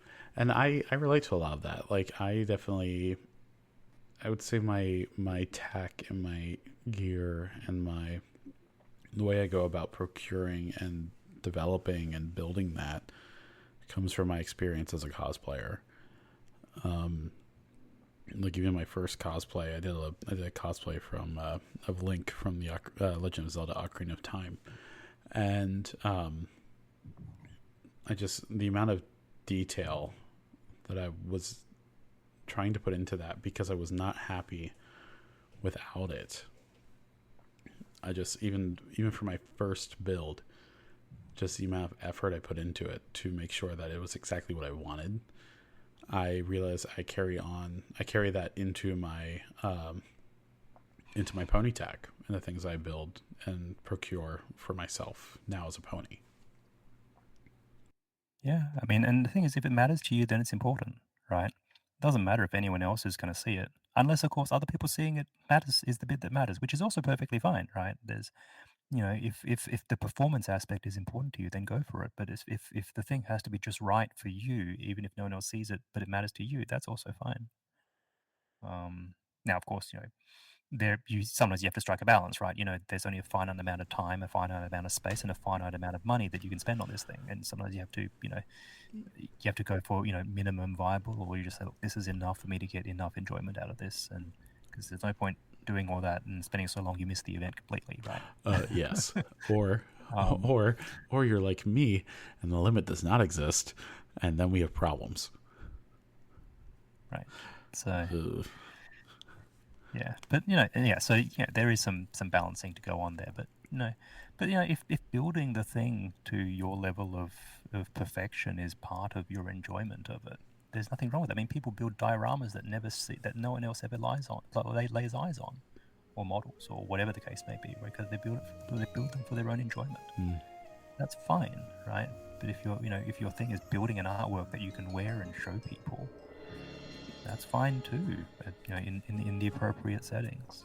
relate to a lot of that. Like I would say my tech and my gear and the way I go about procuring and developing and building that comes from my experience as a cosplayer. Like even my first cosplay, I did a cosplay from of Link from the Legend of Zelda: Ocarina of Time, and the amount of detail that I was trying to put into that because I was not happy without it. I just even for my first build, just the amount of effort I put into it to make sure that it was exactly what I wanted. I realized I carry that into my pony tech and the things I build and procure for myself now as a pony. Yeah, I mean, and the thing is, if it matters to you, then it's important, right? It doesn't matter if anyone else is going to see it, unless, of course, other people seeing it matters is the bit that matters, which is also perfectly fine, right? There's, if the performance aspect is important to you, then go for it. But if the thing has to be just right for you, even if no one else sees it, but it matters to you, that's also fine. Now, of course, sometimes you have to strike a balance, right? There's only a finite amount of time, a finite amount of space, and a finite amount of money that you can spend on this thing. And sometimes you have to go for minimum viable, or you just say, look, this is enough for me to get enough enjoyment out of this, and because there's no point doing all that and spending so long you miss the event completely, right? Yes, or or you're like me, and the limit does not exist, and then we have problems. Right. So. Ugh. Yeah, but so there is some balancing to go on there, but if building the thing to your level of perfection is part of your enjoyment of it, there's nothing wrong with it. I mean, people build dioramas that no one else ever lays eyes on, or models, or whatever the case may be, right? Because they build them for their own enjoyment. That's fine, right? But if your thing is building an artwork that you can wear and show people, that's fine too, in the appropriate settings.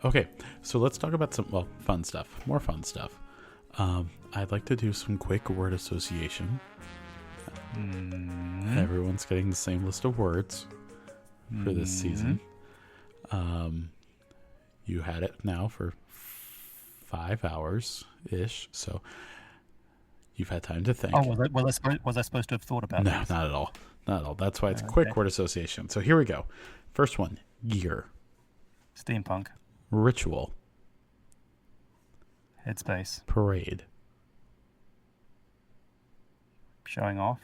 Okay, so let's talk about some more fun stuff. I'd like to do some quick word association. Everyone's getting the same list of words for this season. You had it now for 5 hours ish, so you've had time to think. Oh, was I supposed to have thought about No, this? not at all. Not at all. That's why it's quick word association. So here we go. First one: gear, steampunk, ritual, headspace, parade, showing off.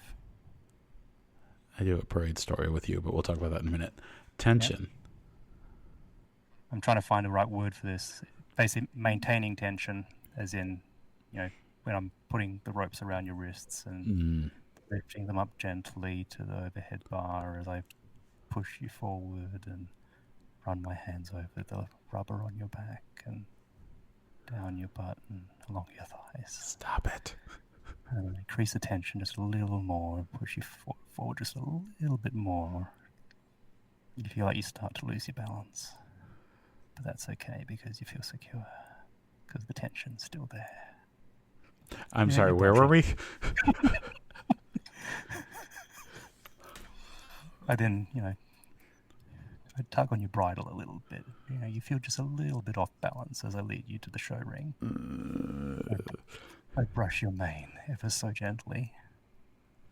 I do a parade story with you, but we'll talk about that in a minute. Tension. I'm trying to find the right word for this. Basically, maintaining tension, as in, when I'm putting the ropes around your wrists and lifting them up gently to the overhead bar as I push you forward and run my hands over the rubber on your back and down your butt and along your thighs. Stop it. And increase the tension just a little more and push you forward just a little bit more. You feel like you start to lose your balance. But that's okay because you feel secure. Because the tension's still there. I'm sorry, where were we? I then, I tug on your bridle a little bit. You feel just a little bit off balance as I lead you to the show ring. I brush your mane ever so gently.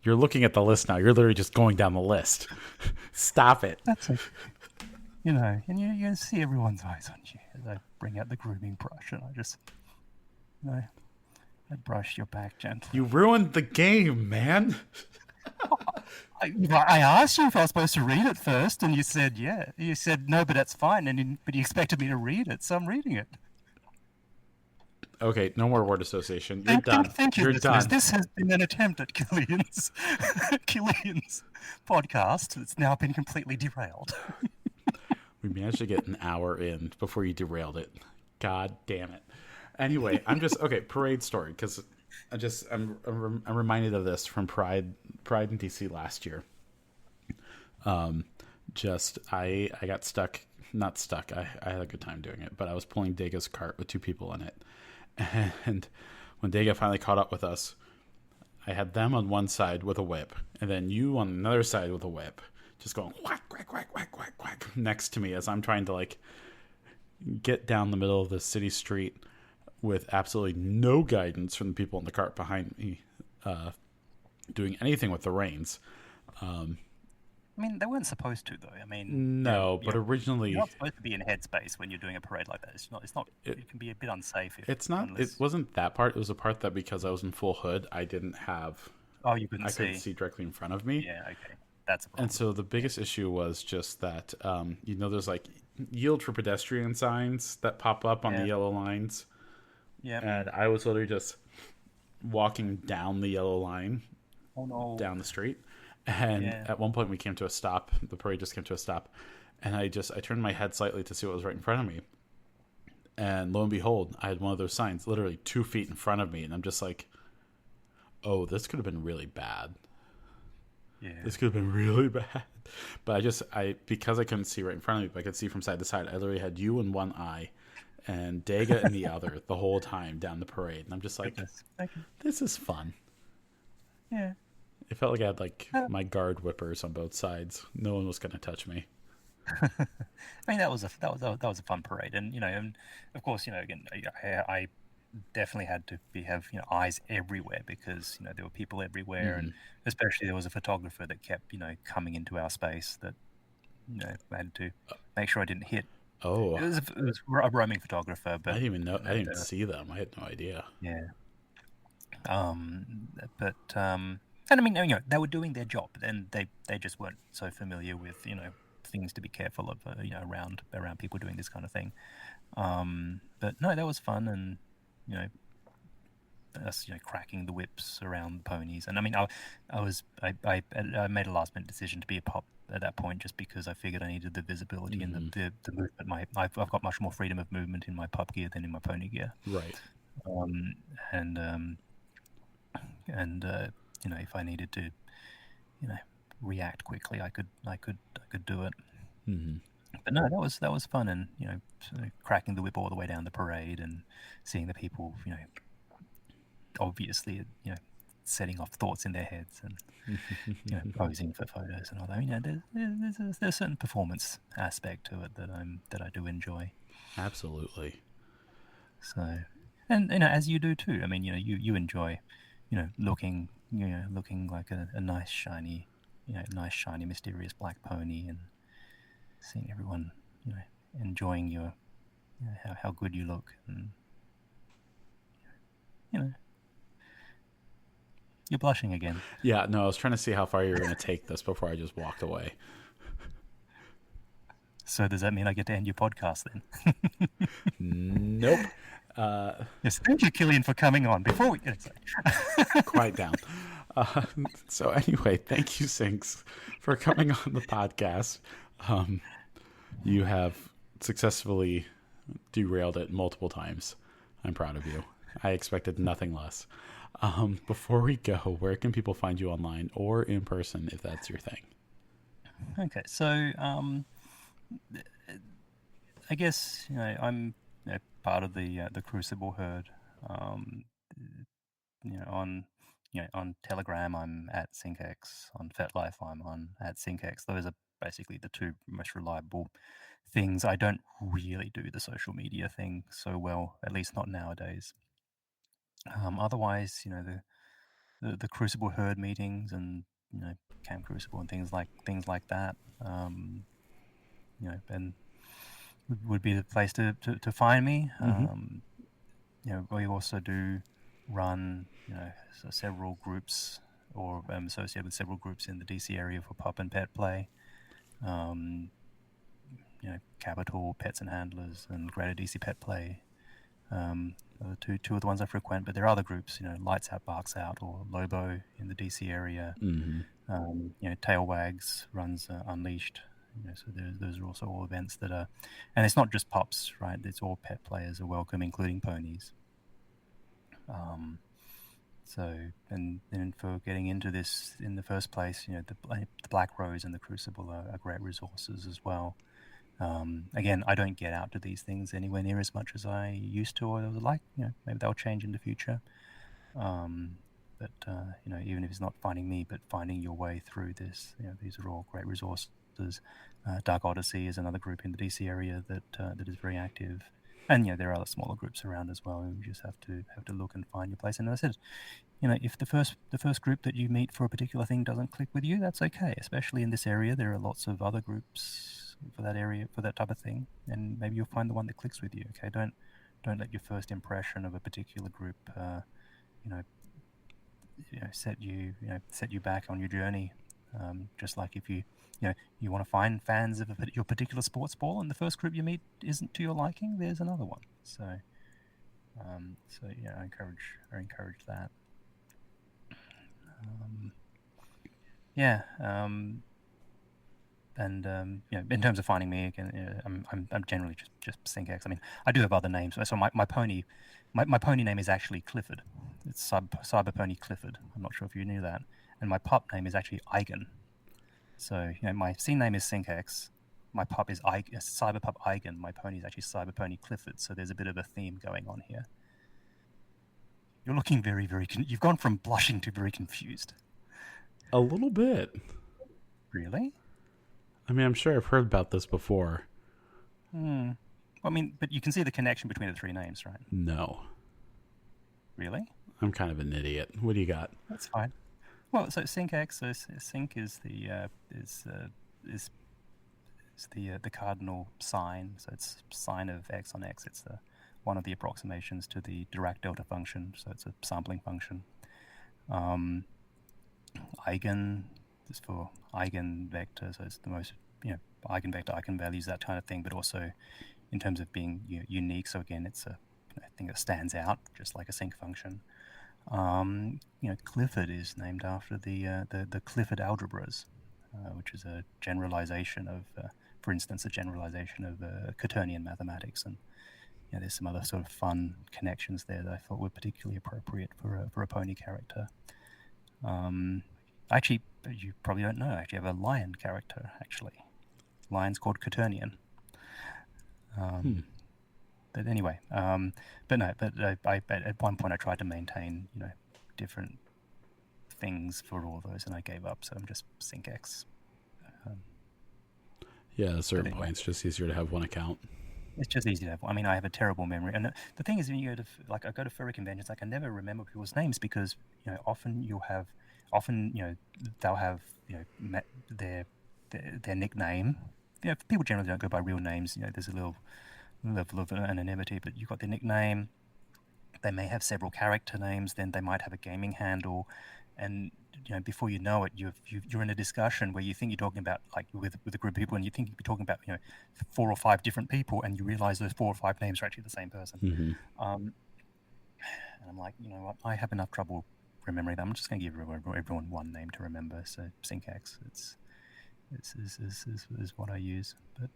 You're looking at the list now. You're literally just going down the list. Stop it. That's okay. And you see everyone's eyes on you as I bring out the grooming brush and I just, I brush your back gently. You ruined the game, man. I asked you if I was supposed to read it first, and you said yeah. You said no, but that's fine, but you expected me to read it, so I'm reading it. Okay, no more word association. You're done. Thank you, You're listeners. done. This has been an attempt at Kylian's podcast. It's now been completely derailed. We managed to get an hour in before you derailed it. God damn it. Anyway, parade story, because I'm reminded of this from Pride in DC last year. I got stuck. Not stuck. I had a good time doing it, but I was pulling Dega's cart with 2 people in it. And when Dega finally caught up with us, I had them on one side with a whip, and then you on another side with a whip, just going whack, whack, whack, whack, whack, whack next to me as I'm trying to get down the middle of the city street with absolutely no guidance from the people in the cart behind me, doing anything with the reins. I mean, they weren't supposed to, though. I mean, no, but originally you're not supposed to be in headspace when you're doing a parade like that. It's not. It can be a bit unsafe. It's not. Unless... It wasn't that part. It was a part that because I was in full hood, I didn't have. Oh, you couldn't see. I couldn't see directly in front of me. Yeah. Okay. That's a problem. And so the biggest issue was just that there's yield for pedestrian signs that pop up on the yellow lines. Yeah. And I was literally just walking down the yellow line. Oh no. Down the street. And at one point we came to a stop. The parade just came to a stop. And I turned my head slightly to see what was right in front of me. And lo and behold, I had one of those signs literally 2 feet in front of me. And I'm just like, oh, this could have been really bad. Yeah. This could have been really bad. But because I couldn't see right in front of me, but I could see from side to side, I literally had you in one eye and Dega in the other the whole time down the parade. And I'm just like, this is fun. Yeah. It felt like I had like Uh, my guard whippers on both sides. No one was gonna touch me. I mean, that was a fun parade, and and of course, again, I definitely had to have eyes everywhere because there were people everywhere, and Hmm. especially there was a photographer that kept coming into our space that I had to make sure I didn't hit. Oh, It was a roaming photographer, I but didn't even know. I didn't even the, see them. I had no idea. yeah. But and I mean, they were doing their job, and they just weren't so familiar with things to be careful of, around people doing this kind of thing. But no, that was fun, and you know, us cracking the whips around the ponies, and I mean, I made a last minute decision to be a pop at that point just because I figured I needed the visibility and Hmm. the movement. I've got much more freedom of movement in my pup gear than in my pony gear. Right. Um, and and if I needed to you know react quickly, I could do it. Hmm. But no, that was fun, and sort of cracking the whip all the way down the parade and seeing the people obviously setting off thoughts in their heads and posing for photos and all that. There's a certain performance aspect to it that I do enjoy. Absolutely. So, and as you do too. I mean, you enjoy looking like a nice shiny mysterious black pony, and seeing everyone you know enjoying your how good you look, and you know you're blushing again. Yeah. No, I was trying to see how far you were gonna take this before I just walked away. So does that mean I get to end your podcast then? Nope. Uh, Yes, thank you, Kylian, for coming on. Before we Quiet down. Uh, so anyway, thank you, Sinks, for coming on the podcast. Um, you have successfully derailed it multiple times. I'm proud of you. I expected nothing less. Before we go, where can people find you online or in person if that's your thing? okay, so I guess I'm part of the Crucible herd. Um, on on Telegram I'm at SincX. On FetLife I'm on at SincX. Those are basically the two most reliable things. I don't really do the social media thing so well, at least not nowadays. Otherwise, the Crucible herd meetings and Camp Crucible and things like that. And would be the place to find me. Mm-hmm. We also do run, several groups, or associated with several groups in the DC area for pup and pet play. Um, Capital Pets and Handlers and Greater DC Pet Play. Are two of the ones I frequent, but there are other groups, Lights Out, Barks Out, or Lobo in the DC area. Mm-hmm. Tail Wags runs Unleashed. So those are also all events that are, and it's not just pups, right? It's all pet players are welcome, including ponies. So, and then for getting into this in the first place, the Black Rose and the Crucible are great resources as well. Again, I don't get out to these things anywhere near as much as I used to, or I would like. Maybe they'll change in the future. But even if it's not finding me, but finding your way through this, these are all great resources. Dark Odyssey is another group in the DC area that is very active, and there are other smaller groups around as well. You just have to look and find your place. And as I said, if the first group that you meet for a particular thing doesn't click with you, that's okay. Especially in this area, there are lots of other groups for that area for that type of thing, and maybe you'll find the one that clicks with you. Okay, don't let your first impression of a particular group, set you back on your journey. Just like if you want to find fans of your particular sports ball, and the first group you meet isn't to your liking, there's another one. So I encourage that. Yeah. And in terms of finding me again, I'm generally just SincX. I mean, I do have other names. So my pony name is actually Clifford. It's Cyber Pony Clifford. I'm not sure if you knew that. And my pup name is actually Eigen. So my scene name is SincX. My pup is Cyber Pup Eigen. My pony is actually Cyber Pony Clifford. So there's a bit of a theme going on here. You're looking very, very. You've gone from blushing to very confused. A little bit. Really? I mean, I'm sure I've heard about this before. Well, I mean, but you can see the connection between the three names, right? No. Really? I'm kind of an idiot. What do you got? That's fine. Well, so SincX, so Sync is the cardinal sign. So it's sine of x on x. It's one of the approximations to the Dirac delta function. So it's a sampling function. Eigen is for eigenvector. So it's the most eigenvector, eigenvalues, that kind of thing. But also in terms of being unique. So again, it's a thing that stands out, just like a sync function. Clifford is named after the Clifford algebras, which is a generalization of, for instance, Quaternion mathematics, and there's some other sort of fun connections there that I thought were particularly appropriate for a pony character. Actually, you probably don't know. I actually have a lion character. Actually, lion's called Quaternion. But anyway, I at one point I tried to maintain, different things for all those, and I gave up. So I'm just SincX. Yeah, at certain points, it's just easier to have one account. It's just easy to have. I mean, I have a terrible memory, and the thing is, when you go to I go to furry conventions, I can never remember people's names because often they'll have their nickname. People generally don't go by real names. There's a little level of anonymity, but you've got their nickname. They may have several character names. Then they might have a gaming handle, and before you know it, you're in a discussion where you think you're talking about with a group of people, and you think you're talking about 4 or 5 different people, and you realize those 4 or 5 names are actually the same person. And I'm like, what? I have enough trouble remembering that. I'm just going to give everyone one name to remember. So SincX, it's what I use. But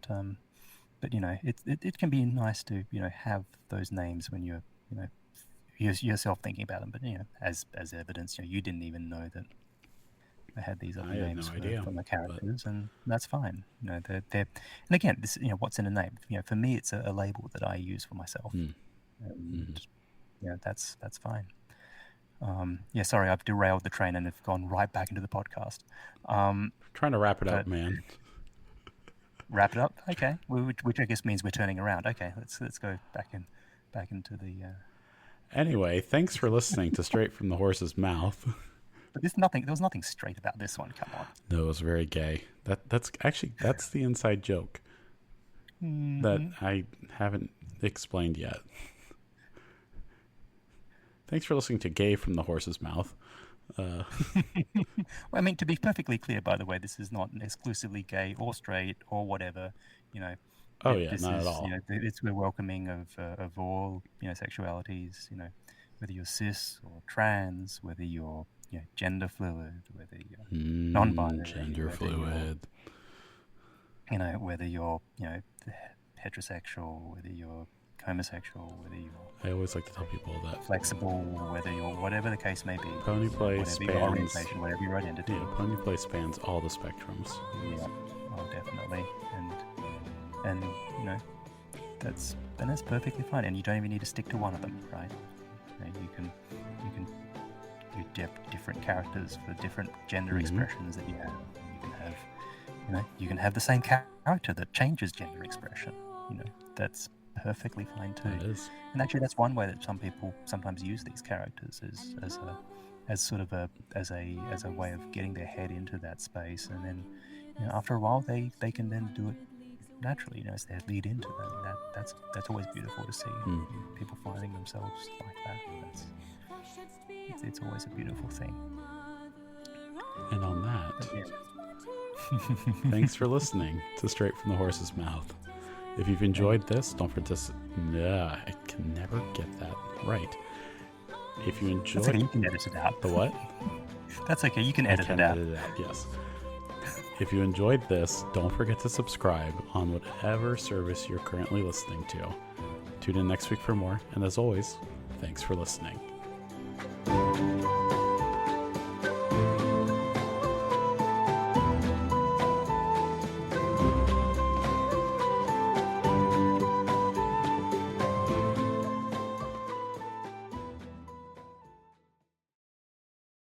it can be nice to have those names when you're yourself thinking about them. But as evidence, you didn't even know that I had these other names for my characters, and that's fine. They're and again, this what's in a name. For me, it's a label that I use for myself, and that's fine. Sorry, I've derailed the train and have gone right back into the podcast. Trying to wrap it up, man. Wrap it up, okay. Which I guess means we're turning around. Okay, let's go back into the. Anyway, thanks for listening to Straight from the Horse's Mouth. But there was nothing straight about this one. Come on. No, it was very gay. That's the inside joke that I haven't explained yet. Thanks for listening to Gay from the Horse's Mouth. Well, I mean, to be perfectly clear, by the way, this is not exclusively gay or straight or whatever. Not at all. We're welcoming of all sexualities. Whether you're cis or trans, whether you're gender fluid, whether you're non-binary, gender fluid. Whether you're heterosexual, whether you're homosexual, whether you're I always like to tell people that flexible, whether you're whatever the case may be. Pony play whatever spans your orientation, whatever your identity. Yeah, pony play spans all the spectrums. Yeah, definitely, and that's perfectly fine, and you don't even need to stick to one of them, right? You can do different characters for different gender expressions that you have. You can have the same character that changes gender expression. That's perfectly fine too. It is. And actually, that's one way that some people sometimes use these characters as a way of getting their head into that space, and then after a while they can then do it naturally, as they lead into them. That's always beautiful to see. People finding themselves like that. It's always a beautiful thing. And on that, thanks for listening to Straight from the Horse's Mouth. If you've enjoyed this, don't forget to. I can never get that right. If you enjoyed, that's okay. You can edit it out. The what? That's okay. You can edit it out. Yes. If you enjoyed this, don't forget to subscribe on whatever service you're currently listening to. Tune in next week for more, and as always, thanks for listening.